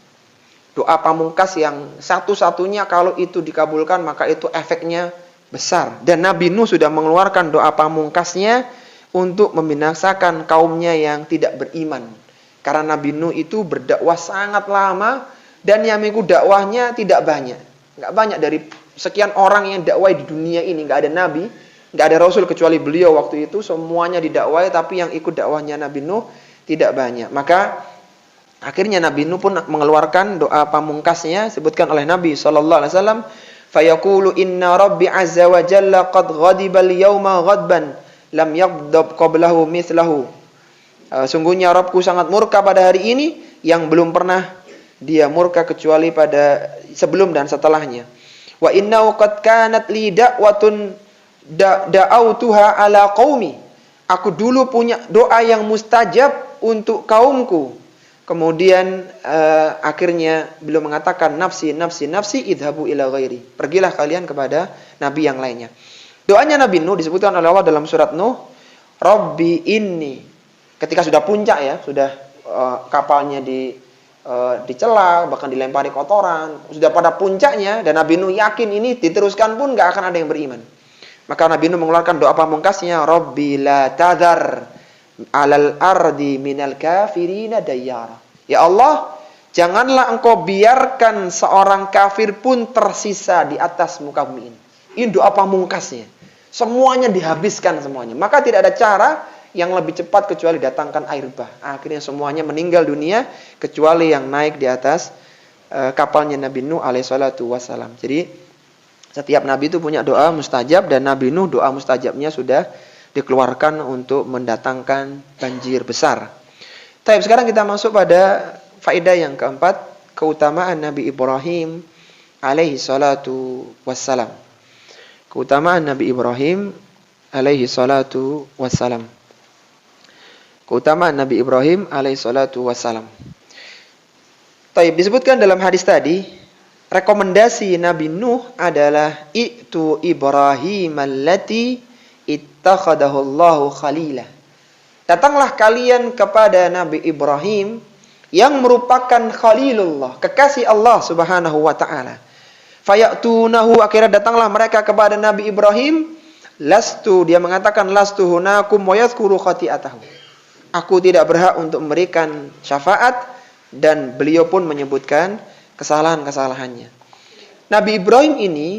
Doa pamungkas yang satu-satunya kalau itu dikabulkan maka itu efeknya besar. Dan Nabi Nuh sudah mengeluarkan doa pamungkasnya untuk membinasakan kaumnya yang tidak beriman. Karena Nabi Nuh itu berdakwah sangat lama dan yang mengikuti dakwahnya tidak banyak. Enggak banyak dari sekian orang yang dakwah di dunia ini, enggak ada nabi, enggak ada rasul kecuali beliau waktu itu, semuanya didakwai, tapi yang ikut dakwahnya Nabi Nuh tidak banyak. Maka akhirnya Nabi Nuh pun mengeluarkan doa pamungkasnya sebutkan oleh Nabi sallallahu alaihi wasallam, fayaqulu inna rabbi azza wa jalla qad ghadiba al-yawma ghadban lam yaghdab qablahu mithlahu. Sungguhnya Rabbku sangat murka pada hari ini yang belum pernah dia murka kecuali pada sebelum dan setelahnya. Wa innahu qad kanat li da'watun da'autuha ala qaumi. Aku dulu punya doa yang mustajab untuk kaumku. Kemudian akhirnya beliau mengatakan nafsi nafsi nafsi idhabu ila ghairi. Pergilah kalian kepada nabi yang lainnya. Doanya Nabi Nuh disebutkan oleh Allah dalam surat Nuh, Rabbi inni. Ketika sudah puncak ya, sudah kapalnya dicela, bahkan dilempari kotoran, sudah pada puncaknya dan Nabi Nuh yakin ini diteruskan pun nggak akan ada yang beriman. Maka Nabi Nuh mengeluarkan doa pamungkasnya, Rabbi la tadhar alal ardi minal kafirina dayyara. Ya Allah, janganlah engkau biarkan seorang kafir pun tersisa di atas muka bumi ini. Ini doa pamungkasnya. Semuanya dihabiskan semuanya. Maka tidak ada cara yang lebih cepat kecuali datangkan air bah. Akhirnya semuanya meninggal dunia kecuali yang naik di atas kapalnya Nabi Nuh alaihissalatu wassalam. Jadi setiap nabi itu punya doa mustajab dan Nabi Nuh doa mustajabnya sudah dikeluarkan untuk mendatangkan banjir besar. Baik, sekarang kita masuk pada faedah yang keempat, keutamaan Nabi Ibrahim alaihi salatu wassalam. Keutamaan Nabi Ibrahim alaihi salatu wassalam. Keutamaan Nabi Ibrahim alaihi salatu wassalam. Baik, disebutkan dalam hadis tadi, rekomendasi Nabi Nuh adalah itu Ibrahim allati ittakhadahu Allahu khalila. Datanglah kalian kepada Nabi Ibrahim yang merupakan khalilullah, kekasih Allah Subhanahu wa taala. Fayatunahu, akhirnya datanglah mereka kepada Nabi Ibrahim. Lastu, dia mengatakan lastu hunakum wa yadhkuru khati'atahu. Aku tidak berhak untuk memberikan syafaat dan beliau pun menyebutkan kesalahan-kesalahannya. Nabi Ibrahim ini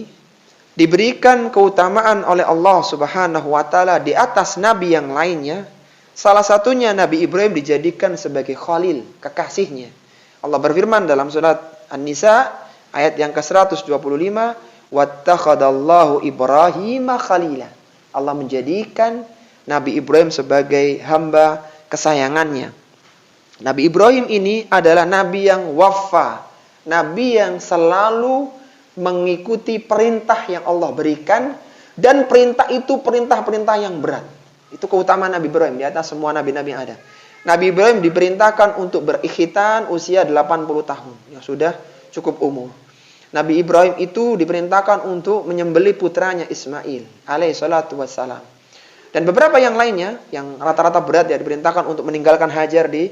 diberikan keutamaan oleh Allah Subhanahu wa taala di atas nabi yang lainnya. Salah satunya Nabi Ibrahim dijadikan sebagai khalil, kekasihnya. Allah berfirman dalam surat An-Nisa ayat yang ke-125, wattakhadallahu Ibrahima khalila. Allah menjadikan Nabi Ibrahim sebagai hamba kesayangannya. Nabi Ibrahim ini adalah nabi yang wafa, nabi yang selalu mengikuti perintah yang Allah berikan, dan perintah itu perintah-perintah yang berat. Itu keutamaan Nabi Ibrahim di atas semua nabi-nabi yang ada. Nabi Ibrahim diperintahkan untuk berikhitan usia 80 tahun, yang sudah cukup umur. Nabi Ibrahim itu diperintahkan untuk menyembelih putranya Ismail alaihi salatu wassalam. Dan beberapa yang lainnya yang rata-rata berat ya, diperintahkan untuk meninggalkan Hajar di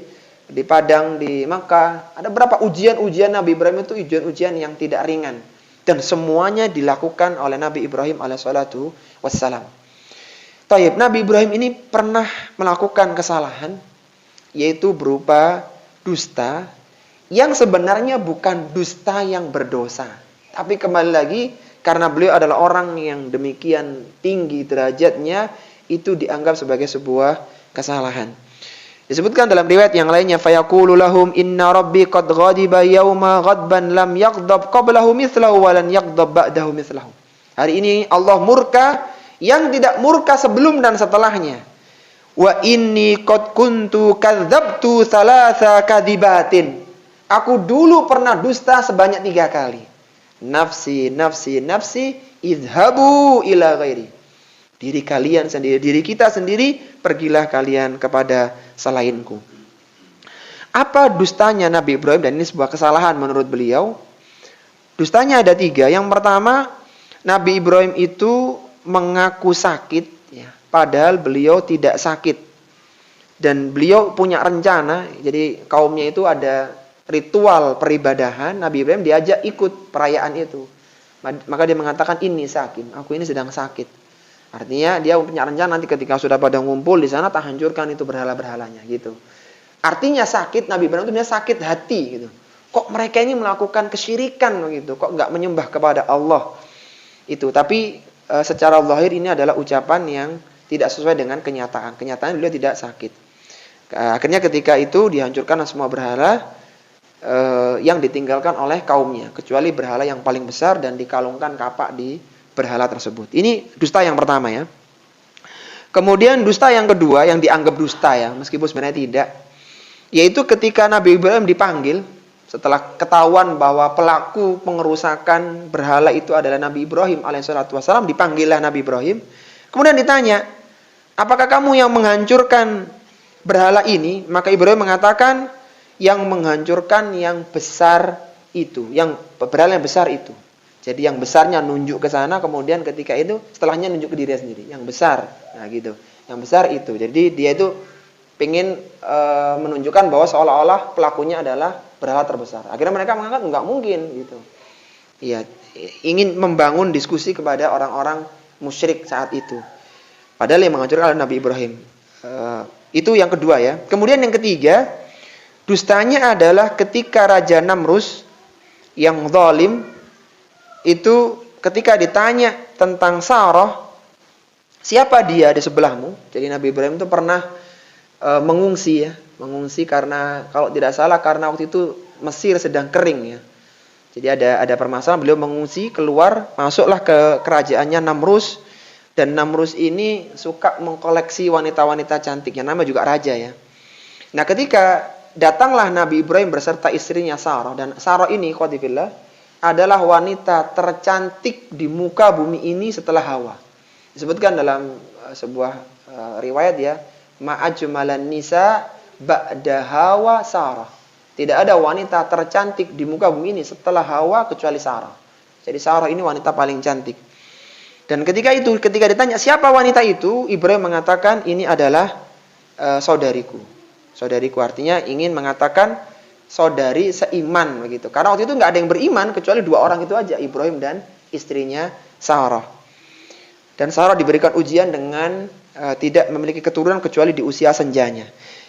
Padang di Makkah. Ada beberapa ujian Nabi Ibrahim itu ujian-ujian yang tidak ringan, dan semuanya dilakukan oleh Nabi Ibrahim alaihi salatu wassalam. Taib, Nabi Ibrahim ini pernah melakukan kesalahan, yaitu berupa dusta, yang sebenarnya bukan dusta yang berdosa. Tapi kembali lagi, karena beliau adalah orang yang demikian tinggi derajatnya, itu dianggap sebagai sebuah kesalahan. Disebutkan dalam riwayat yang lainnya, fayaqulu lahum inna rabbi qad ghadiba yauma ghadban lam yaghdab qablahu mithlahu wa lan yaghdab ba'dahu mithlahu. Hari ini Allah murka yang tidak murka sebelum dan setelahnya. Wa inni qad kuntu kadzabtu thalatha kadibatin. Aku dulu pernah dusta sebanyak 3 kali. Nafsi, nafsi, nafsi, idhabu ila ghairi. Diri kalian sendiri, diri kita sendiri, pergilah kalian kepada selainku. Apa dustanya Nabi Ibrahim? Dan ini sebuah kesalahan menurut beliau. Dustanya ada 3. Yang pertama, Nabi Ibrahim itu mengaku sakit, ya, padahal beliau tidak sakit. Dan beliau punya rencana, jadi kaumnya itu ada ritual peribadahan, Nabi Ibrahim diajak ikut perayaan itu. Maka dia mengatakan, ini sakin, aku ini sedang sakit. Artinya dia punya rencana nanti ketika sudah pada ngumpul di sana, tak hancurkan itu berhala-berhalanya gitu. Artinya sakit, Nabi Ibrahim itu dia sakit hati gitu. Kok mereka ini melakukan kesyirikan begitu? Kok enggak menyembah kepada Allah? Itu. Tapi secara zahir ini adalah ucapan yang tidak sesuai dengan kenyataan. Kenyataan beliau tidak sakit. Akhirnya ketika itu dihancurkan semua berhala yang ditinggalkan oleh kaumnya, kecuali berhala yang paling besar dan dikalungkan kapak di berhala tersebut. Ini dusta yang pertama ya. Kemudian dusta yang kedua yang dianggap dusta ya, meskipun sebenarnya tidak, yaitu ketika Nabi Ibrahim dipanggil setelah ketahuan bahwa pelaku pengerusakan berhala itu adalah Nabi Ibrahim alaihissalatu wassalam, dipanggillah Nabi Ibrahim. Kemudian ditanya, apakah kamu yang menghancurkan berhala ini? Maka Ibrahim mengatakan, yang menghancurkan yang besar itu, yang berhala yang besar itu. Jadi yang besarnya nunjuk ke sana, kemudian ketika itu setelahnya nunjuk ke diri sendiri, yang besar. Nah gitu, yang besar itu. Jadi dia itu pengen menunjukkan bahwa seolah-olah pelakunya adalah berhala terbesar. Akhirnya mereka mengangkat nggak mungkin gitu. Iya, ingin membangun diskusi kepada orang-orang musyrik saat itu. Padahal yang menghancurkan adalah Nabi Ibrahim. Itu yang kedua ya. Kemudian yang ketiga, dustanya adalah ketika Raja Namrus yang zalim itu ketika ditanya tentang Sarah, siapa dia di sebelahmu? Jadi Nabi Ibrahim itu pernah mengungsi ya, mengungsi karena kalau tidak salah karena waktu itu Mesir sedang kering ya. Jadi ada permasalahan, beliau mengungsi keluar, masuklah ke kerajaannya Namrus, dan Namrus ini suka mengkoleksi wanita-wanita cantik, yang nama juga raja ya. Nah, ketika datanglah Nabi Ibrahim beserta istrinya Sarah, dan Sarah ini qatifillah adalah wanita tercantik di muka bumi ini setelah Hawa. Disebutkan dalam sebuah riwayat ya, ma'ajmalan nisa ba'da Hawa Sarah. Tidak ada wanita tercantik di muka bumi ini setelah Hawa kecuali Sarah. Jadi Sarah ini wanita paling cantik. Dan ketika ditanya siapa wanita itu, Ibrahim mengatakan ini adalah saudariku. Saudariku artinya ingin mengatakan saudari seiman begitu. Karena waktu itu nggak ada yang beriman kecuali dua orang itu aja, Ibrahim dan istrinya Sarah. Dan Sarah diberikan ujian dengan tidak memiliki keturunan kecuali di usia senjanya.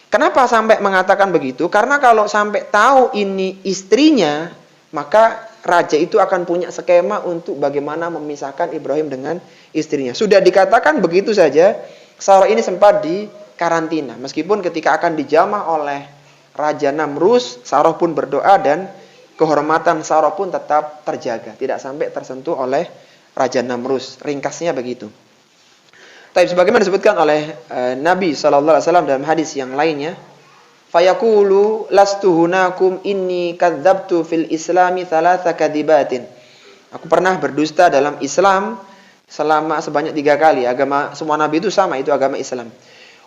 Kenapa sampai mengatakan begitu? Karena kalau sampai tahu ini istrinya, maka raja itu akan punya skema untuk bagaimana memisahkan Ibrahim dengan istrinya. Sudah dikatakan begitu saja, Sarah ini sempat di karantina. Meskipun ketika akan dijamah oleh Raja Namrus, Sarah pun berdoa dan kehormatan Sarah pun tetap terjaga. Tidak sampai tersentuh oleh Raja Namrus. Ringkasnya begitu. Tapi sebagaimana disebutkan oleh Nabi SAW dalam hadis yang lainnya, fayaqulu lastu hunakum inni kadzabtu fil islami thalatha kadibatin. Aku pernah berdusta dalam Islam selama sebanyak 3 kali. Agama semua nabi itu sama, itu agama Islam.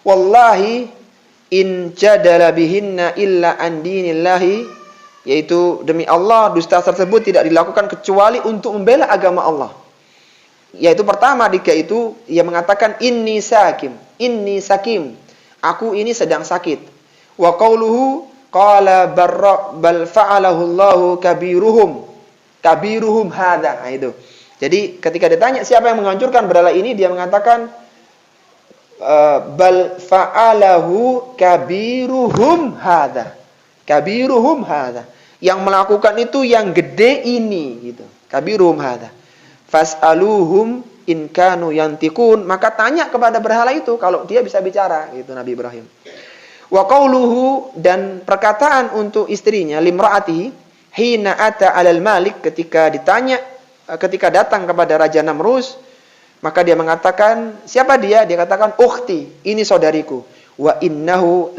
Wallahi in jadala bihinna illa an dinillahi, yaitu demi Allah dusta tersebut tidak dilakukan kecuali untuk membela agama Allah. Yaitu pertama dia itu ia mengatakan inni sakim, aku ini sedang sakit. Wa qauluhu qala bal fa'alahu Allahu kabiruhum hadza. Nah, itu. Jadi ketika ditanya siapa yang menghancurkan berhala ini, dia mengatakan bal fa'alahu kabiruhum hadza. Yang melakukan itu yang gede ini gitu. Kabiruhum hadza. Fas'aluhum in kanu yantiqun, maka tanya kepada berhala itu kalau dia bisa bicara, gitu Nabi Ibrahim. Wa qauluhu, dan perkataan untuk istrinya limraatihi hina ata 'alal malik, ketika datang kepada Raja Namrus, maka dia mengatakan siapa dia? Dia katakan ukhti, ini saudariku. Wa innahu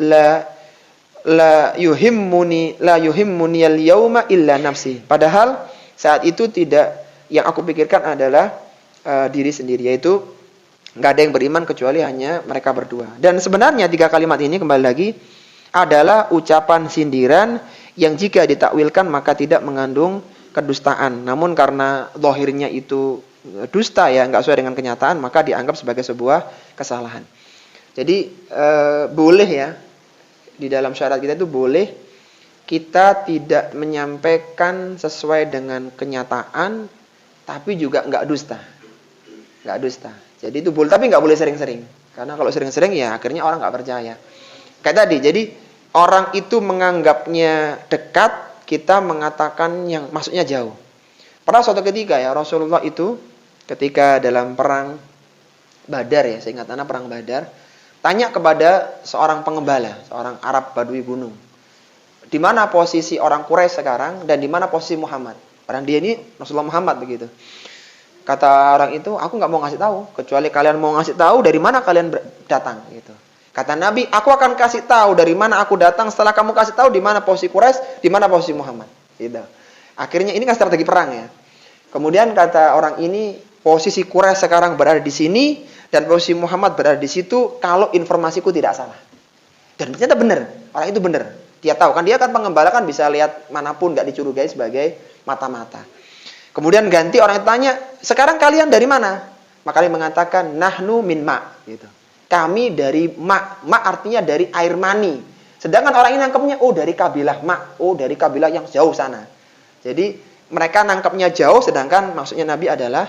la yuhimmuni al-yauma illa nafsi. Padahal saat itu tidak, yang aku pikirkan adalah diri sendiri, yaitu nggak ada yang beriman kecuali hanya mereka berdua. Dan sebenarnya 3 kalimat ini kembali lagi adalah ucapan sindiran yang jika ditakwilkan maka tidak mengandung kedustaan. Namun karena zahirnya itu dusta ya, nggak sesuai dengan kenyataan, maka dianggap sebagai sebuah kesalahan. Jadi boleh ya, di dalam syariat kita itu boleh kita tidak menyampaikan sesuai dengan kenyataan, tapi juga nggak dusta. Jadi itu boleh, tapi nggak boleh sering-sering. Karena kalau sering-sering ya akhirnya orang nggak percaya. Kayak tadi, jadi orang itu menganggapnya dekat, kita mengatakan yang maksudnya jauh. Pernah suatu ketika ya Rasulullah itu ketika dalam perang Badar ya, saya ingat perang Badar, tanya kepada seorang pengembala, seorang Arab Badui gunung, di mana posisi orang Quraisy sekarang dan di mana posisi Muhammad. Orang dia ini Rasulullah Muhammad begitu. Kata orang itu, aku nggak mau ngasih tahu, kecuali kalian mau ngasih tahu dari mana kalian datang gitu. Kata Nabi, aku akan kasih tahu dari mana aku datang setelah kamu kasih tahu di mana posisi Quraisy, di mana posisi Muhammad. Gitu. Akhirnya ini kan strategi perang ya. Kemudian kata orang ini, posisi Quraisy sekarang berada di sini dan posisi Muhammad berada di situ kalau informasiku tidak salah. Dan ternyata benar, orang itu benar. Dia tahu kan, dia kan pengembala kan bisa lihat manapun, nggak dicurigai sebagai mata-mata. Kemudian ganti orang tanya, sekarang kalian dari mana? Maka dia mengatakan, nahnu min ma. Gitu. Kami dari ma. Ma artinya dari air mani. Sedangkan orang ini nangkepnya, oh dari kabilah ma. Oh dari kabilah yang jauh sana. Jadi mereka nangkepnya jauh, sedangkan maksudnya Nabi adalah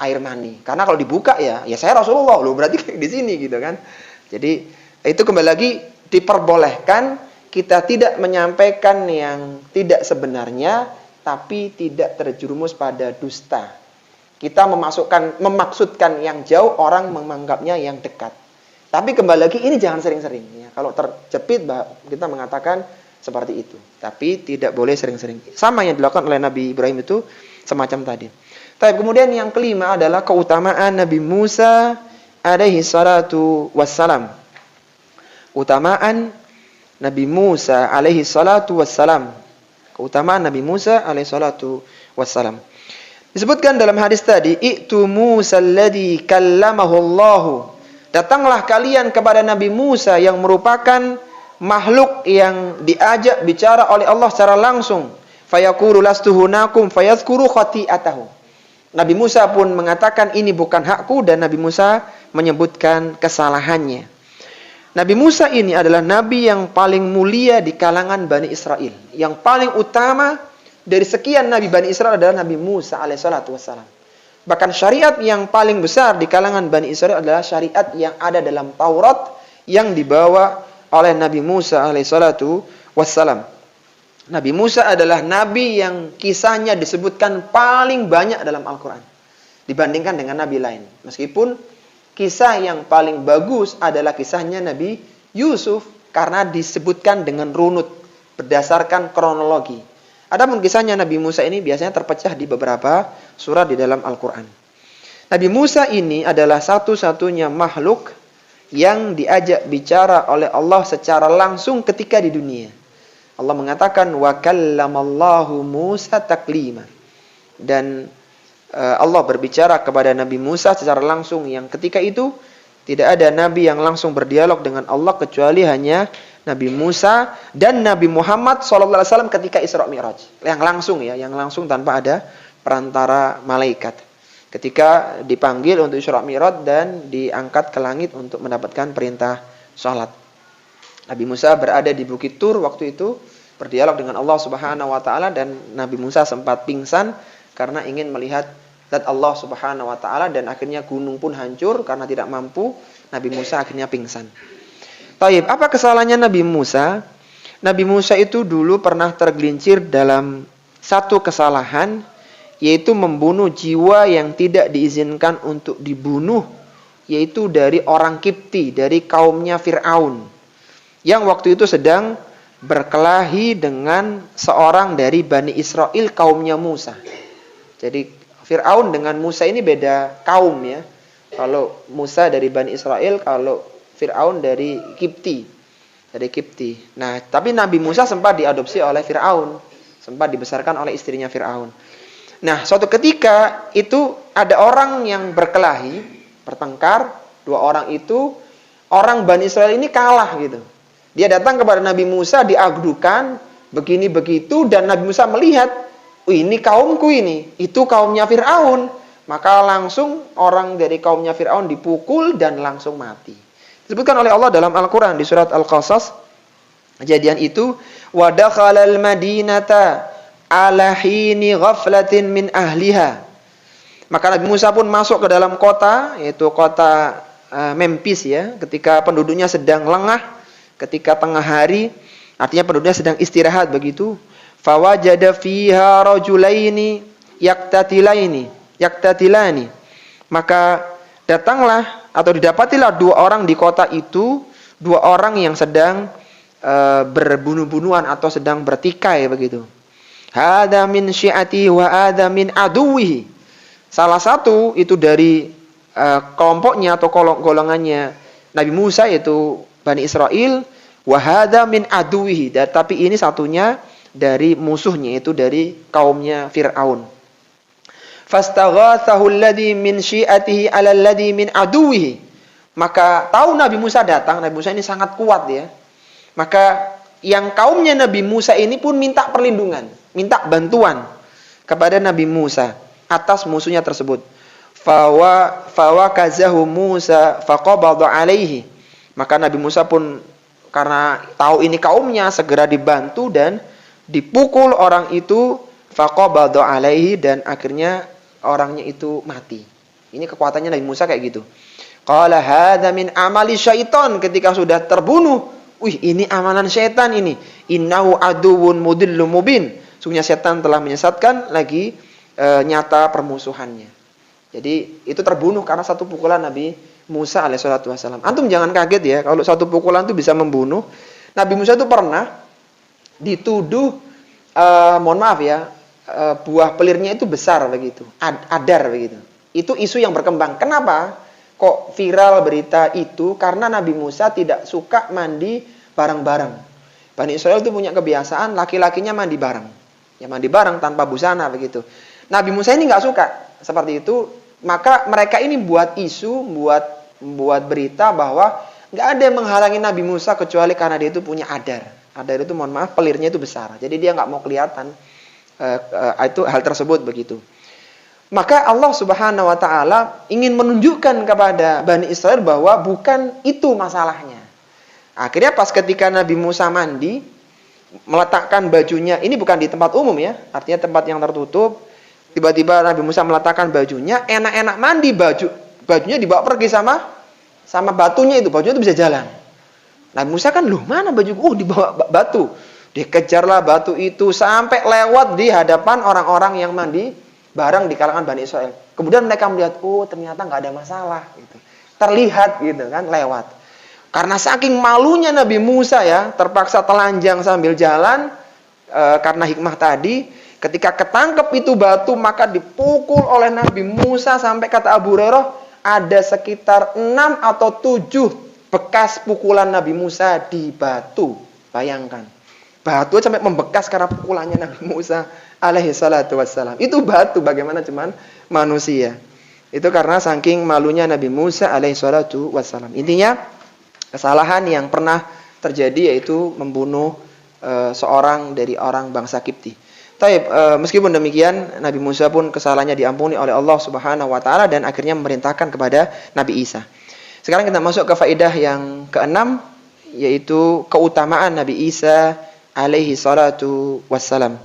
air mani. Karena kalau dibuka ya saya Rasulullah. Loh berarti di sini gitu kan. Jadi itu kembali lagi diperbolehkan kita tidak menyampaikan yang tidak sebenarnya, tapi tidak terjerumus pada dusta. Kita memaksudkan yang jauh, orang menganggapnya yang dekat. Tapi kembali lagi ini jangan sering-sering. Ya. Kalau terjepit, kita mengatakan seperti itu. Tapi tidak boleh sering-sering. Sama yang dilakukan oleh Nabi Ibrahim itu semacam tadi. Tapi kemudian yang kelima adalah keutamaan Nabi Musa alaihi salatu wassalam. Utamaan Nabi Musa alaihi salatu wassalam. Keutamaan Nabi Musa alaihi salatu wassalam. Disebutkan dalam hadis tadi, "I'tu Musa alladhi kallamahu Allah." Datanglah kalian kepada Nabi Musa yang merupakan makhluk yang diajak bicara oleh Allah secara langsung. Fayaqulu lastu hunakum fayadhkuru khati'atahu. Nabi Musa pun mengatakan ini bukan hakku, dan Nabi Musa menyebutkan kesalahannya. Nabi Musa ini adalah nabi yang paling mulia di kalangan Bani Israel. Yang paling utama dari sekian nabi Bani Israel adalah Nabi Musa alaihissalatu wassalam. Bahkan syariat yang paling besar di kalangan Bani Israel adalah syariat yang ada dalam Taurat yang dibawa oleh Nabi Musa alaihissalatu wassalam. Nabi Musa adalah nabi yang kisahnya disebutkan paling banyak dalam Al-Quran dibandingkan dengan nabi lain. Meskipun kisah yang paling bagus adalah kisahnya Nabi Yusuf karena disebutkan dengan runut berdasarkan kronologi. Adapun kisahnya Nabi Musa ini biasanya terpecah di beberapa surat di dalam Al-Quran. Nabi Musa ini adalah satu-satunya makhluk yang diajak bicara oleh Allah secara langsung ketika di dunia. Allah mengatakan wa kallamallahu Musa taklima. Dan Allah berbicara kepada Nabi Musa secara langsung, yang ketika itu tidak ada nabi yang langsung berdialog dengan Allah kecuali hanya Nabi Musa dan Nabi Muhammad SAW ketika Isra Mi'raj. Yang langsung ya, yang langsung tanpa ada perantara malaikat. Ketika dipanggil untuk Isra Mi'raj dan diangkat ke langit untuk mendapatkan perintah salat. Nabi Musa berada di Bukit Tur waktu itu berdialog dengan Allah Subhanahu wa taala, dan Nabi Musa sempat pingsan karena ingin melihat zat Allah Subhanahu wa taala, dan akhirnya gunung pun hancur karena tidak mampu. Nabi Musa akhirnya pingsan. Taib, apa kesalahannya Nabi Musa? Nabi Musa itu dulu pernah tergelincir dalam satu kesalahan, yaitu membunuh jiwa yang tidak diizinkan untuk dibunuh, yaitu dari orang Kipti, dari kaumnya Fir'aun, yang waktu itu sedang berkelahi dengan seorang dari Bani Israel, kaumnya Musa. Jadi Fir'aun dengan Musa ini beda kaum ya. Kalau Musa dari Bani Israel, kalau Fir'aun dari Kipti. Dari Kipti. Nah, tapi Nabi Musa sempat diadopsi oleh Fir'aun. Sempat dibesarkan oleh istrinya Fir'aun. Nah, suatu ketika itu ada orang yang berkelahi, bertengkar. Dua orang itu, orang Bani Israel ini kalah gitu. Dia datang kepada Nabi Musa, diadukan, begini begitu, dan Nabi Musa melihat, ini kaumku ini, itu kaumnya Fir'aun. Maka langsung orang dari kaumnya Fir'aun dipukul dan langsung mati. Disebutkan oleh Allah dalam Al-Quran di surat Al-Qasas, kejadian itu, wa dakhalal madinata ala hini ghaflatin min ahliha. Maka Nabi Musa pun masuk ke dalam kota, yaitu kota Memphis ya, ketika penduduknya sedang lengah, ketika tengah hari, artinya penduduknya sedang istirahat begitu. Fawajada fiha rajulaini yaktatilani. Maka datanglah atau didapatilah dua orang di kota itu, dua orang yang sedang berbunuh-bunuhan atau sedang bertikai begitu. Hada min syi'ati wa hada min aduwihi. Salah satu itu dari kelompoknya atau golongannya Nabi Musa, yaitu Bani Israel, wa hada min aduwihi. Tapi ini satunya dari musuhnya, itu dari kaumnya Fir'aun. Fastaghathahu alladhi min syi'atihi 'ala alladhi min aduwihi. Maka tahu Nabi Musa datang, Nabi Musa ini sangat kuat ya. Maka yang kaumnya Nabi Musa ini pun minta perlindungan, minta bantuan kepada Nabi Musa atas musuhnya tersebut. Fawakazahu Musa faqabada alaihi. Maka Nabi Musa pun karena tahu ini kaumnya segera dibantu dan dipukul orang itu, faqabada alaihi, dan akhirnya orangnya itu mati. Ini kekuatannya Nabi Musa kayak gitu. Qala hadza min amali syaitan, ketika sudah terbunuh, wih ini amalan syaitan ini. Innahu aduwwun mudillum mubin. Sungguhnya setan telah menyesatkan lagi nyata permusuhannya. Jadi itu terbunuh karena satu pukulan Nabi Musa alaihissalatu wassalam. Antum jangan kaget ya kalau satu pukulan itu bisa membunuh. Nabi Musa itu pernah dituduh, mohon maaf ya, buah pelirnya itu besar begitu, adar begitu. Itu isu yang berkembang. Kenapa kok viral berita itu? Karena Nabi Musa tidak suka mandi bareng-bareng. Bani Israel itu punya kebiasaan laki-lakinya mandi bareng. Ya mandi bareng tanpa busana begitu. Nabi Musa ini nggak suka seperti itu, maka mereka ini buat isu, buat berita bahwa nggak ada yang menghalangi Nabi Musa kecuali karena dia itu punya adar. Adar itu mohon maaf pelirnya itu besar, jadi dia nggak mau kelihatan itu hal tersebut begitu. Maka Allah Subhanahu Wa Taala ingin menunjukkan kepada Bani Israel bahwa bukan itu masalahnya. Akhirnya pas ketika Nabi Musa mandi, meletakkan bajunya, ini bukan di tempat umum ya, artinya tempat yang tertutup. Tiba-tiba Nabi Musa meletakkan bajunya, enak-enak mandi, bajunya dibawa pergi sama batunya itu, bajunya itu bisa jalan. Nabi Musa kan, loh mana baju? Dibawa batu. Dikejarlah batu itu sampai lewat di hadapan orang-orang yang mandi bareng di kalangan Bani Israel. Kemudian mereka melihat, ternyata nggak ada masalah. Gitu. Terlihat gitu kan, lewat. Karena saking malunya Nabi Musa ya, terpaksa telanjang sambil jalan, karena hikmah tadi. Ketika ketangkep itu batu, maka dipukul oleh Nabi Musa sampai kata Abu Hurairah ada sekitar 6 atau 7 bekas pukulan Nabi Musa di batu. Bayangkan. Batu sampai membekas karena pukulannya Nabi Musa alaihi salatu wassalam. Itu batu, bagaimana cuman manusia. Itu karena saking malunya Nabi Musa alaihi salatu wassalam. Intinya kesalahan yang pernah terjadi yaitu membunuh seorang dari orang bangsa Kipti. Taib, meskipun demikian Nabi Musa pun kesalahannya diampuni oleh Allah Subhanahu Wa Taala dan akhirnya memerintahkan kepada Nabi Isa. Sekarang kita masuk ke faedah yang keenam, yaitu keutamaan Nabi Isa alaihi salatu wassalam.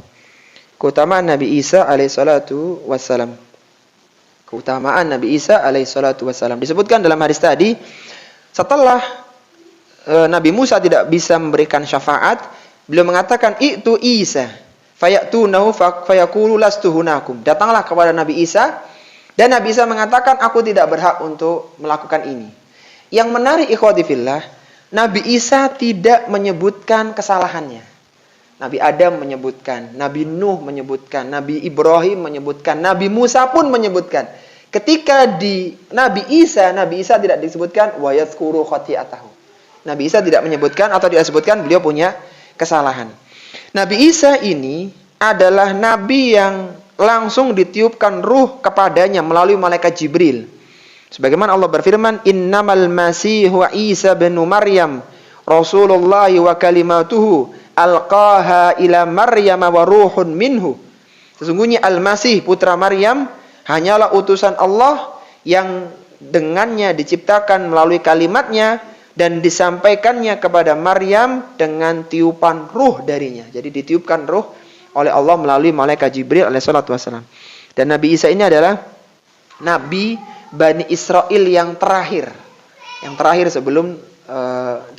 Keutamaan Nabi Isa alaihi salatu wassalam. Keutamaan Nabi Isa alaihi salatu wassalam. Disebutkan dalam hadis tadi, setelah Nabi Musa tidak bisa memberikan syafaat, beliau mengatakan, "Itu Isa." Fayatunahu fayaqulu lastu hunakum. Datanglah kepada Nabi Isa dan Nabi Isa mengatakan, aku tidak berhak untuk melakukan ini. Yang menarik ikhwati fillah, Nabi Isa tidak menyebutkan kesalahannya. Nabi Adam menyebutkan, Nabi Nuh menyebutkan, Nabi Ibrahim menyebutkan, Nabi Musa pun menyebutkan. Ketika di Nabi Isa tidak disebutkan wa yadhkuru khati'atahu. Nabi Isa tidak menyebutkan atau tidak disebutkan beliau punya kesalahan. Nabi Isa ini adalah nabi yang langsung ditiupkan ruh kepadanya melalui malaikat Jibril. Sebagaimana Allah berfirman, "Innamal masihu Isa bin Maryam Rasulullah wa kalimatuhu alqaha ila Maryam wa ruhun minhu." Sesungguhnya Al-Masih putra Maryam hanyalah utusan Allah yang dengannya diciptakan melalui kalimatnya dan disampaikannya kepada Maryam dengan tiupan ruh darinya. Jadi ditiupkan ruh oleh Allah melalui malaikat Jibril alaihissalatu wassalam. Dan Nabi Isa ini adalah Nabi Bani Israel yang terakhir. Yang terakhir sebelum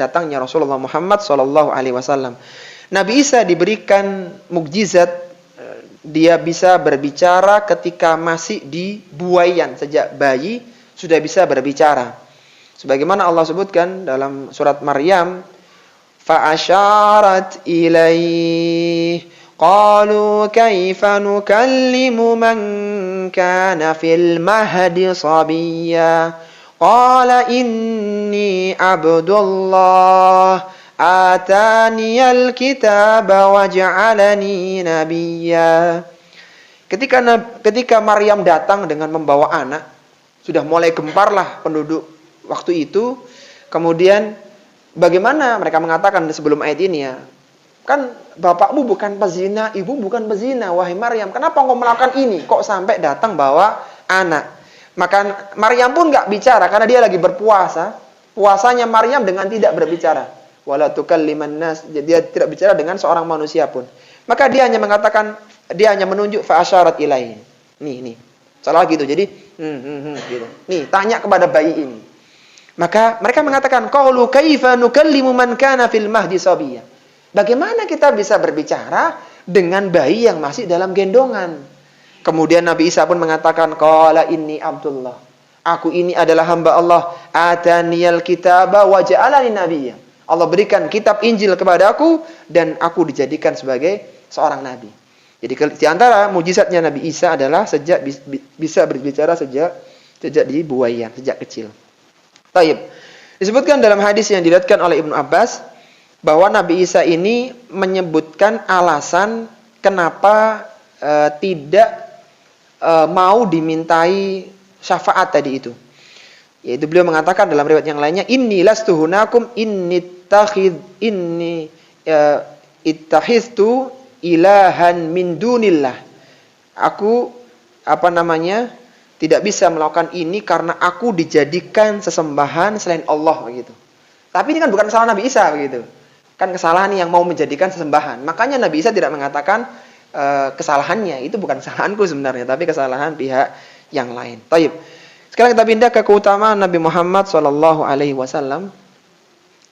datangnya Rasulullah Muhammad SAW. Nabi Isa diberikan mukjizat, dia bisa berbicara ketika masih di buaian, sejak bayi sudah bisa berbicara. Sebagaimana Allah sebutkan dalam surat Maryam, fa'asyarat ilaih qalu kaifa nukallimu man kana fil mahdi sabiyya qala inni abdullah ataniyal kitaba waj'alani nabiyya. Ketika Maryam datang dengan membawa anak, sudah mulai gemparlah penduduk waktu itu. Kemudian bagaimana mereka mengatakan sebelum ayat ini ya, kan bapakmu bukan pezina, ibu bukan pezina, wahai Maryam. Kenapa engkau melakukan ini? Kok sampai datang bawa anak? Maka Maryam pun nggak bicara karena dia lagi berpuasa. Puasanya Maryam dengan tidak berbicara. Wala tukalliman nas, dia tidak bicara dengan seorang manusia pun. Maka dia hanya mengatakan, dia hanya menunjuk fa asyarat ilaihi. Nih. Salah gitu. Jadi gitu. Nih, tanya kepada bayi ini. Maka mereka mengatakan, qalu kaifa nukallimu man kana fil mahdi sabiyya? Bagaimana kita bisa berbicara dengan bayi yang masih dalam gendongan? Kemudian Nabi Isa pun mengatakan, qala inni Abdullah. Aku ini adalah hamba Allah. Ataniyal kitaba wa ja'alani nabiyya. Allah berikan kitab Injil kepada aku dan aku dijadikan sebagai seorang nabi. Jadi di antara mujizatnya Nabi Isa adalah bisa berbicara sejak di buayan, sejak kecil. Taib. Disebutkan dalam hadis yang diriwayatkan oleh Ibnu Abbas bahwa Nabi Isa ini menyebutkan alasan kenapa tidak mau dimintai syafaat tadi itu. Yaitu beliau mengatakan dalam riwayat yang lainnya, inni lastu hunakum inni ittakhidtu ilahan min dunillah. Aku tidak bisa melakukan ini karena aku dijadikan sesembahan selain Allah begitu. Tapi ini kan bukan kesalahan Nabi Isa begitu. Kan kesalahan yang mau menjadikan sesembahan. Makanya Nabi Isa tidak mengatakan kesalahannya. Itu bukan kesalahanku sebenarnya, tapi kesalahan pihak yang lain. Taib. Sekarang kita pindah ke keutamaan Nabi Muhammad SAW.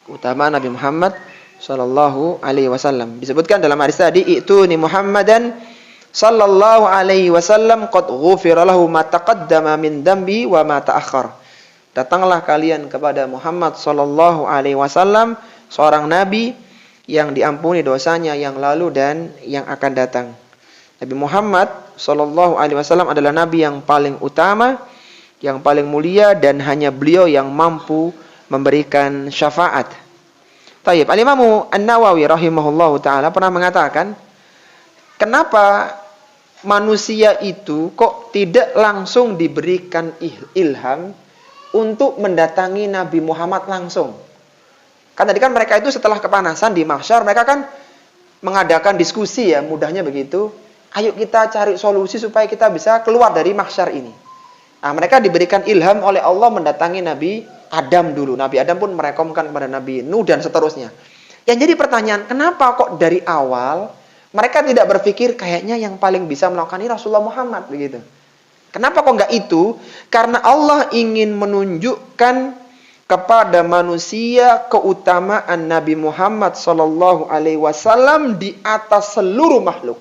Keutamaan Nabi Muhammad SAW. Disebutkan dalam hadis tadi, "I'tuni Muhammadan sallallahu alaihi wasallam qad ghufira lahu ma taqaddama min dambi wa ma ta'akhkhar." Datanglah kalian kepada Muhammad sallallahu alaihi wasallam, seorang nabi yang diampuni dosanya yang lalu dan yang akan datang. Nabi Muhammad sallallahu alaihi wasallam adalah nabi yang paling utama, yang paling mulia, dan hanya beliau yang mampu memberikan syafaat. Taib. Al-Imam An-Nawawi rahimahullahu taala pernah mengatakan, kenapa manusia itu kok tidak langsung diberikan ilham untuk mendatangi Nabi Muhammad langsung? Kan tadi kan mereka itu setelah kepanasan di mahsyar, mereka kan mengadakan diskusi ya, mudahnya begitu. Ayo kita cari solusi supaya kita bisa keluar dari mahsyar ini. Nah, mereka diberikan ilham oleh Allah mendatangi Nabi Adam dulu. Nabi Adam pun merekomkan kepada Nabi Nuh dan seterusnya. Yang jadi pertanyaan, kenapa kok dari awal mereka tidak berpikir kayaknya yang paling bisa melakukan ini Rasulullah Muhammad begitu? Kenapa kok enggak itu? Karena Allah ingin menunjukkan kepada manusia keutamaan Nabi Muhammad SAW di atas seluruh makhluk.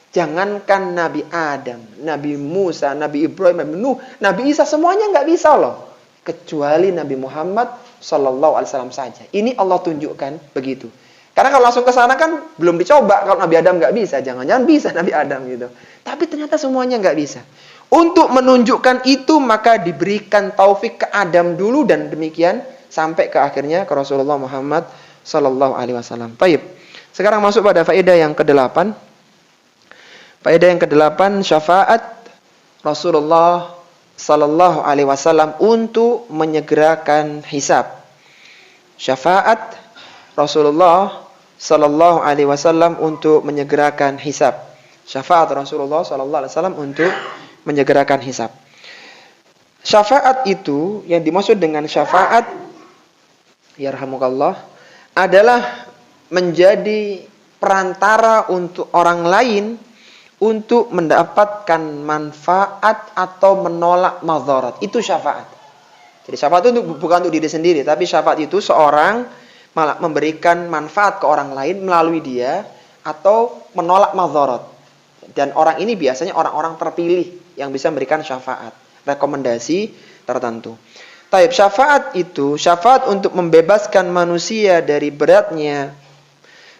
Jangankan Nabi Adam, Nabi Musa, Nabi Ibrahim, Nabi Nuh, Nabi Isa, semuanya nggak bisa loh, kecuali Nabi Muhammad SAW saja. Ini Allah tunjukkan begitu. Karena kalau langsung ke sana kan belum dicoba. Kalau Nabi Adam nggak bisa, jangan-jangan bisa Nabi Adam gitu. Tapi ternyata semuanya nggak bisa. Untuk menunjukkan itu maka diberikan taufik ke Adam dulu dan demikian sampai ke akhirnya ke Rasulullah Muhammad SAW. Baik. Sekarang masuk pada faedah yang ke-8. Faedah yang ke-8, syafaat Rasulullah SAW untuk menyegerakan hisab. Syafaat Rasulullah SAW untuk menyegerakan hisab. Syafaat Rasulullah SAW untuk menyegerakan hisab. Syafaat itu yang dimaksud dengan syafaat, yarhamukallah, adalah menjadi perantara untuk orang lain untuk mendapatkan manfaat atau menolak madarat. Itu syafaat. Jadi syafaat itu bukan untuk diri sendiri, tapi syafaat itu seorang malah memberikan manfaat ke orang lain melalui dia atau menolak madarat. Dan orang ini biasanya orang-orang terpilih yang bisa memberikan syafaat, rekomendasi tertentu. Taib, syafaat itu, syafaat untuk membebaskan manusia dari beratnya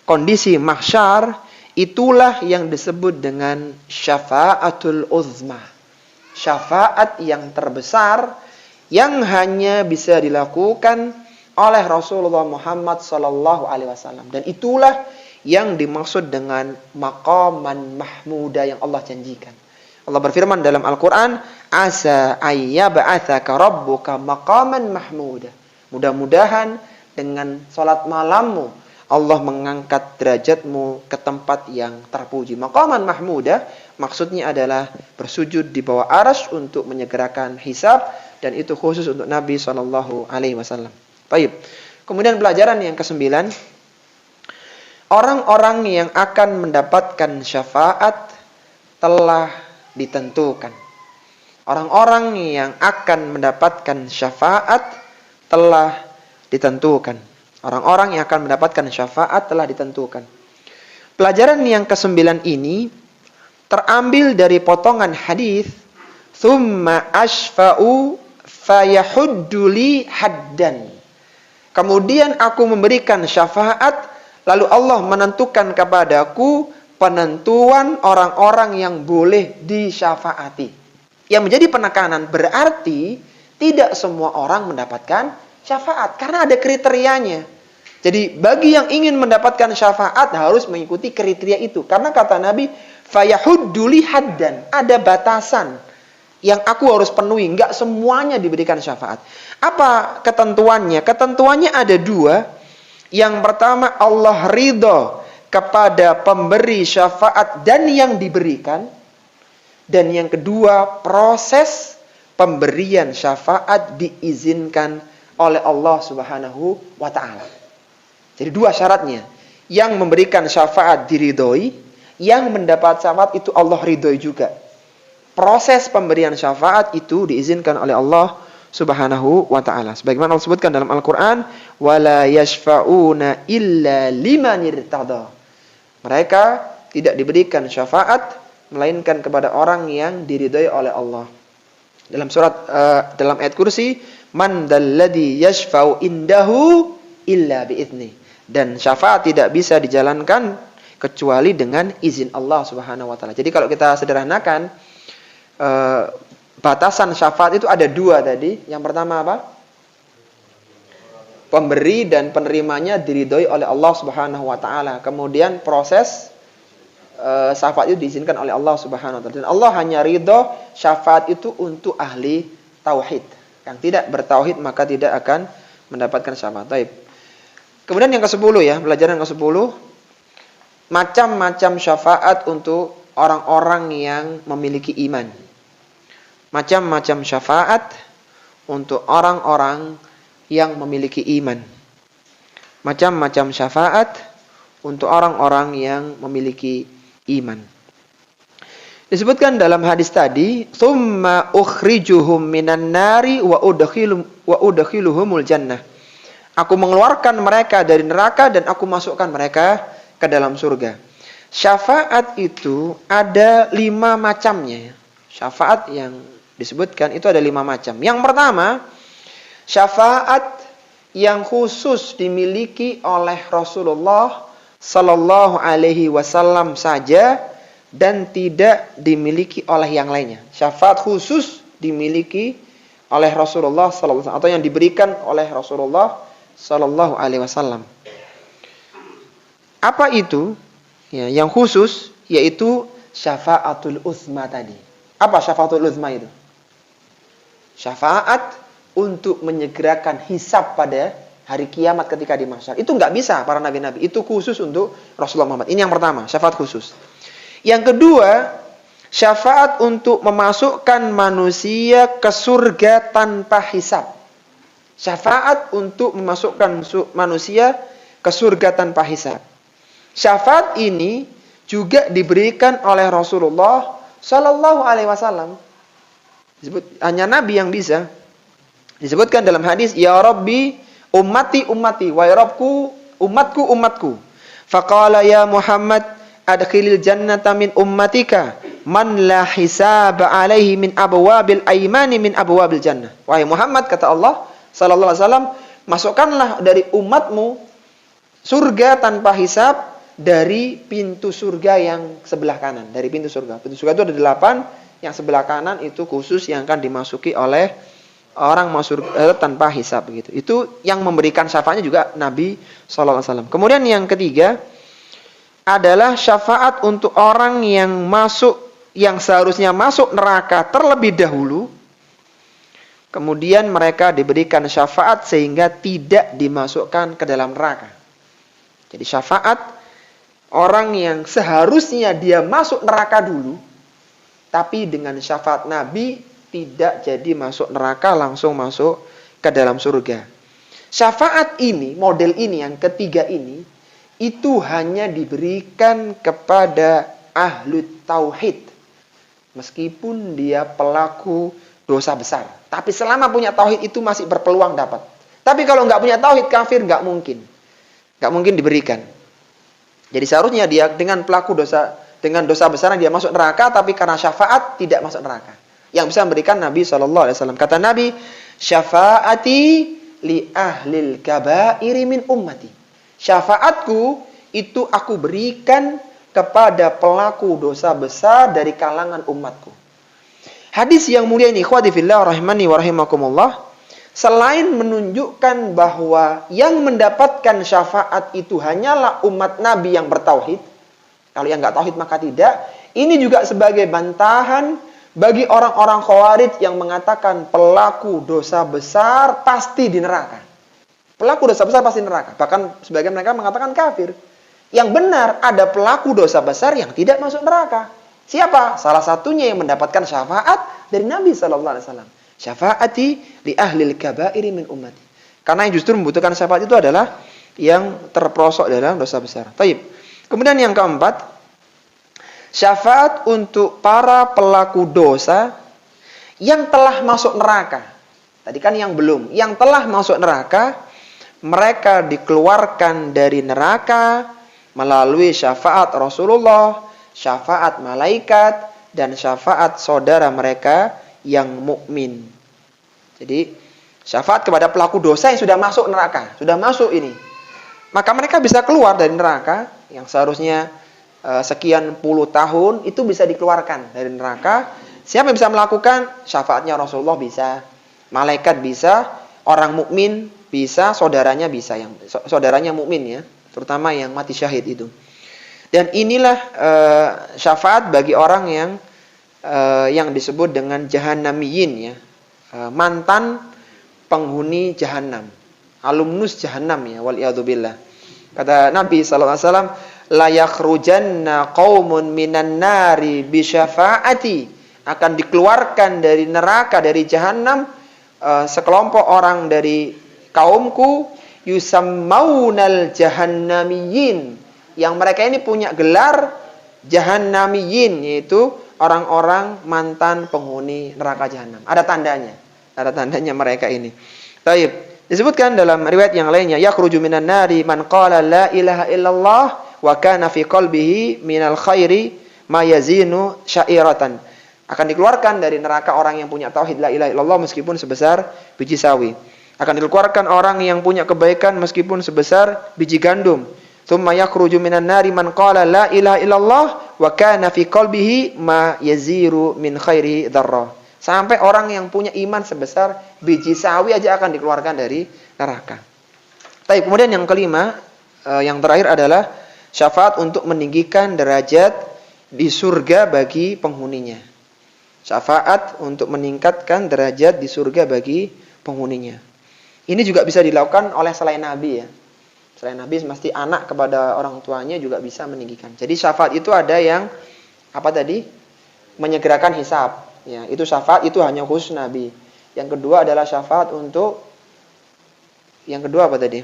kondisi mahsyar, itulah yang disebut dengan syafaatul uzma. Syafaat yang terbesar yang hanya bisa dilakukan oleh Rasulullah Muhammad SAW. Dan itulah yang dimaksud dengan maqaman mahmuda yang Allah janjikan. Allah berfirman dalam Al-Quran, asa ayyab'atsaka rabbuka maqaman mahmuda. Mudah-mudahan dengan salat malammu Allah mengangkat derajatmu ke tempat yang terpuji. Maqaman mahmudah maksudnya adalah bersujud di bawah arsy untuk menyegerakan hisab, dan itu khusus untuk Nabi SAW. Baik. Kemudian pelajaran yang ke-9, orang-orang yang akan mendapatkan syafaat telah ditentukan. Orang-orang yang akan mendapatkan syafaat telah ditentukan. Orang-orang yang akan mendapatkan syafaat telah ditentukan. Pelajaran yang ke-9 ini terambil dari potongan hadis, "Tsumma asfa'u fayahuddu li haddan." Kemudian aku memberikan syafaat, lalu Allah menentukan kepadaku penentuan orang-orang yang boleh disyafaati. Yang menjadi penekanan berarti tidak semua orang mendapatkan syafaat karena ada kriterianya. Jadi bagi yang ingin mendapatkan syafaat harus mengikuti kriteria itu. Karena kata Nabi, "Fayahuddu li haddan." Ada batasan yang aku harus penuhi. Enggak semuanya diberikan syafaat. Apa ketentuannya? Ketentuannya ada 2. Yang pertama, Allah ridho kepada pemberi syafaat dan yang diberikan. Dan yang kedua, proses pemberian syafaat diizinkan oleh Allah Subhanahu wa ta'ala. Jadi 2 syaratnya. Yang memberikan syafaat diridhoi, yang mendapat syafaat itu Allah ridhoi juga. Proses pemberian syafaat itu diizinkan oleh Allah Subhanahu wa ta'ala. Sebagaimana Allah sebutkan dalam Al-Quran, "Wala yashfa'una illa liman irtada." Mereka tidak diberikan syafaat melainkan kepada orang yang diridhoi oleh Allah. Dalam dalam ayat kursi, "Man dalladhi yashfa'u indahu illa bi'idznih." Dan syafaat tidak bisa dijalankan kecuali dengan izin Allah Subhanahu wa ta'ala. Jadi kalau kita sederhanakan, batasan syafaat itu ada 2 tadi. Yang pertama apa? Pemberi dan penerimanya diridhoi oleh Allah Subhanahu wa ta'ala. Kemudian proses syafaat itu diizinkan oleh Allah Subhanahu wa ta'ala. Dan Allah hanya ridho syafaat itu untuk ahli tauhid. Yang tidak bertauhid maka tidak akan mendapatkan syafaat. Baik. Kemudian yang ke-10 ya, pelajaran yang ke-10, macam-macam syafaat untuk orang-orang yang memiliki iman. Macam-macam syafaat untuk orang-orang yang memiliki iman. Macam-macam syafaat untuk orang-orang yang memiliki iman. Disebutkan dalam hadis tadi, "Tsumma ukhrijuhum minan nari wa udkhiluhumul jannah." Aku mengeluarkan mereka dari neraka dan aku masukkan mereka ke dalam surga. Syafaat itu ada 5 macamnya. Syafaat yang disebutkan itu ada 5 macam. Yang pertama, syafaat yang khusus dimiliki oleh Rasulullah Sallallahu Alaihi Wasallam saja dan tidak dimiliki oleh yang lainnya. Syafaat khusus dimiliki oleh Rasulullah Sallallahu Alaihi Wasallam atau yang diberikan oleh Rasulullah Sallallahu Alaihi Wasallam. Apa itu? Ya, yang khusus yaitu syafaatul uzma tadi. Apa syafaatul uzma itu? Syafaat untuk menyegerakan hisab pada hari kiamat ketika di mahsyar. Itu nggak bisa para nabi-nabi. Itu khusus untuk Rasulullah Muhammad. Ini yang pertama, syafaat khusus. Yang kedua, syafaat untuk memasukkan manusia ke surga tanpa hisab. Syafaat untuk memasukkan manusia ke surga tanpa hisab. Syafaat ini juga diberikan oleh Rasulullah Sallallahu Alaihi Wasallam. Hanya Nabi yang bisa. Disebutkan dalam hadis, "Ya Rabbi, ummati ummati, wa ya Rabbku, umatku umatku." Faqala ya Muhammad, adkhilil jannata min ummatika man la hisaba alaihi min abwabil aymani min abwabil jannah. Wahai Muhammad, kata Allah Sallallahu Alaihi Wasallam, masukkanlah dari umatmu surga tanpa hisab dari pintu surga yang sebelah kanan. Dari pintu surga. Pintu surga itu ada 8, yang sebelah kanan itu khusus yang akan dimasuki oleh orang masuk tanpa hisab begitu. Itu yang memberikan syafaatnya juga Nabi Sallallahu Alaihi Wasallam. Kemudian yang ketiga adalah syafaat untuk orang yang seharusnya masuk neraka terlebih dahulu. Kemudian mereka diberikan syafaat sehingga tidak dimasukkan ke dalam neraka. Jadi syafaat orang yang seharusnya dia masuk neraka dulu, tapi dengan syafaat Nabi tidak jadi masuk neraka, langsung masuk ke dalam surga. Syafaat ini, model ini yang ketiga ini, itu hanya diberikan kepada ahlu tauhid. Meskipun dia pelaku dosa besar. Tapi selama punya tauhid itu masih berpeluang dapat. Tapi kalau nggak punya tauhid, kafir nggak mungkin. Nggak mungkin diberikan. Jadi seharusnya dia dengan dengan dosa besar dia masuk neraka, tapi karena syafaat tidak masuk neraka. Yang bisa memberikan Nabi SAW. Kata Nabi, syafaati li ahlil kabairi min ummati. Syafaatku itu aku berikan kepada pelaku dosa besar dari kalangan umatku. Hadis yang mulia ini, ikhwati fillah rahimani wa rahimakumullah, selain menunjukkan bahwa yang mendapatkan syafaat itu hanyalah umat Nabi yang bertauhid, kalau yang nggak tauhid maka tidak, ini juga sebagai bantahan bagi orang-orang Khawarij yang mengatakan pelaku dosa besar pasti di neraka. Pelaku dosa besar pasti di neraka. Bahkan sebagian mereka mengatakan kafir. Yang benar ada pelaku dosa besar yang tidak masuk neraka. Siapa? Salah satunya yang mendapatkan syafaat dari Nabi SAW. Syafaati li ahlil kabairi min ummati. Karena yang justru membutuhkan syafaat itu adalah yang terperosok dalam dosa besar. Taib. Kemudian yang keempat, syafaat untuk para pelaku dosa yang telah masuk neraka. Tadi kan yang belum. Yang telah masuk neraka, mereka dikeluarkan dari neraka melalui syafaat Rasulullah, syafaat malaikat, dan syafaat saudara mereka yang mukmin. Jadi, syafaat kepada pelaku dosa yang sudah masuk neraka, sudah masuk ini. Maka mereka bisa keluar dari neraka, yang seharusnya sekian puluh tahun, itu bisa dikeluarkan dari neraka. Siapa yang bisa melakukan? Syafaatnya Rasulullah bisa, malaikat bisa, orang mukmin bisa, saudaranya bisa, yang saudaranya mukmin ya, terutama yang mati syahid itu. Dan inilah syafaat bagi orang yang disebut dengan jahannamiyin ya, mantan penghuni jahanam, alumnus jahanam ya, waliyadzubillah. Kata Nabi SAW, la yakhrujanna qaumun minan nari bi syafaati, akan dikeluarkan dari neraka, dari jahanam, sekelompok orang dari kaumku, yusammaunal jahannamiyin, yang mereka ini punya gelar jahannamiyin, yaitu orang-orang mantan penghuni neraka jahanam. Ada tandanya mereka ini. Taib. Disebutkan dalam riwayat yang lainnya, yakhruju minan nari man qala la ilaha illallah wa kana fi qalbihi minal khairi ma yazinu syairatan. Akan dikeluarkan dari neraka orang yang punya tauhid la ilaha illallah meskipun sebesar biji sawi. Akan dikeluarkan orang yang punya kebaikan meskipun sebesar biji gandum. Tsumma yakhruju minan nari man qala la ilaha illallah wa kana fi qalbihi ma yaziru min khairihi dzarrah. Sampai orang yang punya iman sebesar biji sawi aja akan dikeluarkan dari neraka. Baik, kemudian yang kelima, yang terakhir adalah syafaat untuk meninggikan derajat di surga bagi penghuninya. Syafaat untuk meningkatkan derajat di surga bagi penghuninya. Ini juga bisa dilakukan oleh selain Nabi ya. Selain Nabi, mesti anak kepada orang tuanya juga bisa meninggikan. Jadi syafaat itu ada yang apa tadi? Menyegerakan hisab. Ya, itu syafaat itu hanya khusus Nabi. Yang kedua adalah syafaat untuk apa tadi?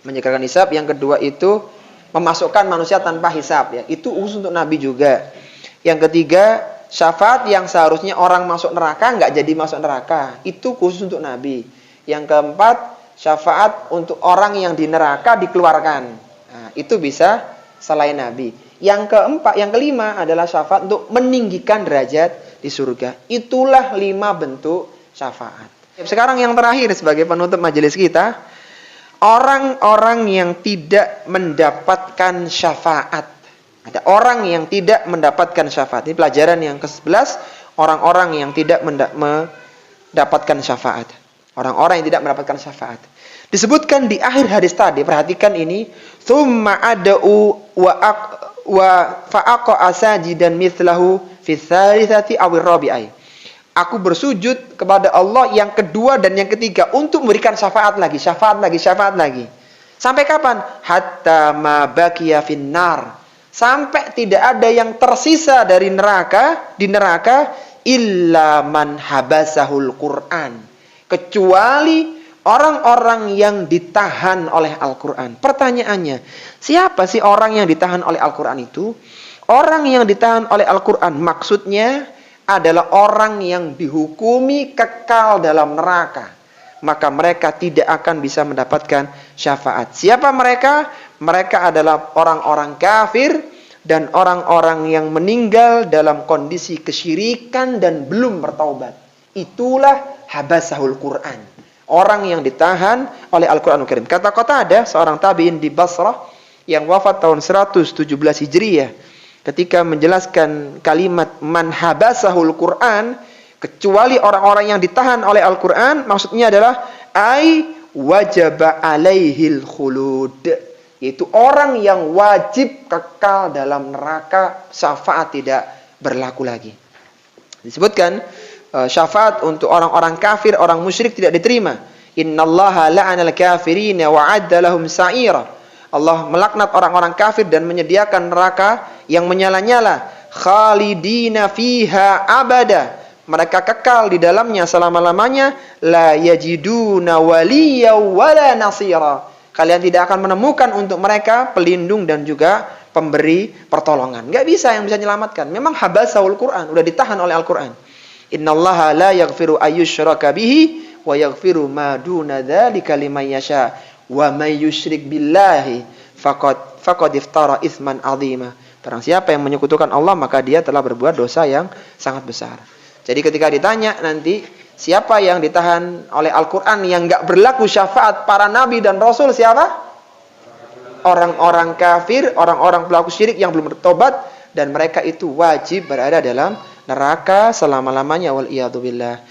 Menyegerakan hisab. Yang kedua itu memasukkan manusia tanpa hisab ya. Itu khusus untuk Nabi juga. Yang ketiga, syafaat yang seharusnya orang masuk neraka nggak jadi masuk neraka. Itu khusus untuk Nabi. Yang keempat, syafaat untuk orang yang di neraka dikeluarkan. Nah, itu bisa selain Nabi. Yang kelima adalah syafaat untuk meninggikan derajat di surga. Itulah 5 bentuk syafaat. Sekarang yang terakhir sebagai penutup majelis kita, orang-orang yang tidak mendapatkan syafaat. Ada orang yang tidak mendapatkan syafaat. Ini pelajaran yang ke-11, orang-orang yang tidak mendapatkan syafaat. Orang-orang yang tidak mendapatkan syafaat. Disebutkan di akhir hadis tadi, perhatikan ini, tsumma ad'u wa fa'aqa asajidan mithlahu fi tsalitsati aw rabi'ai. Aku bersujud kepada Allah yang kedua dan yang ketiga untuk memberikan syafaat lagi. Sampai kapan? Hatta ma baqiya finnar. Sampai tidak ada yang tersisa dari neraka, di neraka illa man habasahul Qur'an. Kecuali orang-orang yang ditahan oleh Al-Quran. Pertanyaannya, siapa sih orang yang ditahan oleh Al-Quran itu? Orang yang ditahan oleh Al-Quran maksudnya adalah orang yang dihukumi kekal dalam neraka. Maka mereka tidak akan bisa mendapatkan syafaat. Siapa mereka? Mereka adalah orang-orang kafir dan orang-orang yang meninggal dalam kondisi kesyirikan dan belum bertaubat. Itulah habasahul Quran. Orang yang ditahan oleh Al-Quranul Karim. Kata-kata ada seorang tabi'in di Basrah yang wafat tahun 117 Hijriyah. Ketika menjelaskan kalimat man habasahul Quran, kecuali orang-orang yang ditahan oleh Al-Quran, maksudnya adalah ai wajaba alaihil khulud. Yaitu orang yang wajib kekal dalam neraka, syafaat tidak berlaku lagi. Disebutkan syafaat untuk orang-orang kafir, orang musyrik tidak diterima. Innallaha la'anal kafirina wa 'adda lahum sa'ira. Allah melaknat orang-orang kafir dan menyediakan neraka yang menyala-nyala. Khalidina fiha abada. Mereka kekal di dalamnya selama-lamanya. La yajiduna waliya wala nasira. Kalian tidak akan menemukan untuk mereka pelindung dan juga pemberi pertolongan. Gak bisa yang bisa menyelamatkan. Memang habasahul Quran, udah ditahan oleh Al-Quran. Innallaha la yaghfiru ayyushraka bihi wa yaghfiru ma duna dzalika liman yasha wa may yusyrik billahi faqad iftara itsman 'azima. Barang siapa yang menyekutukan Allah maka dia telah berbuat dosa yang sangat besar. Jadi ketika ditanya nanti siapa yang ditahan oleh Al-Quran yang enggak berlaku syafaat para nabi dan rasul, siapa? Orang-orang kafir, orang-orang pelaku syirik yang belum bertobat, dan mereka itu wajib berada dalam neraka selama-lamanya, wal iyadu billah.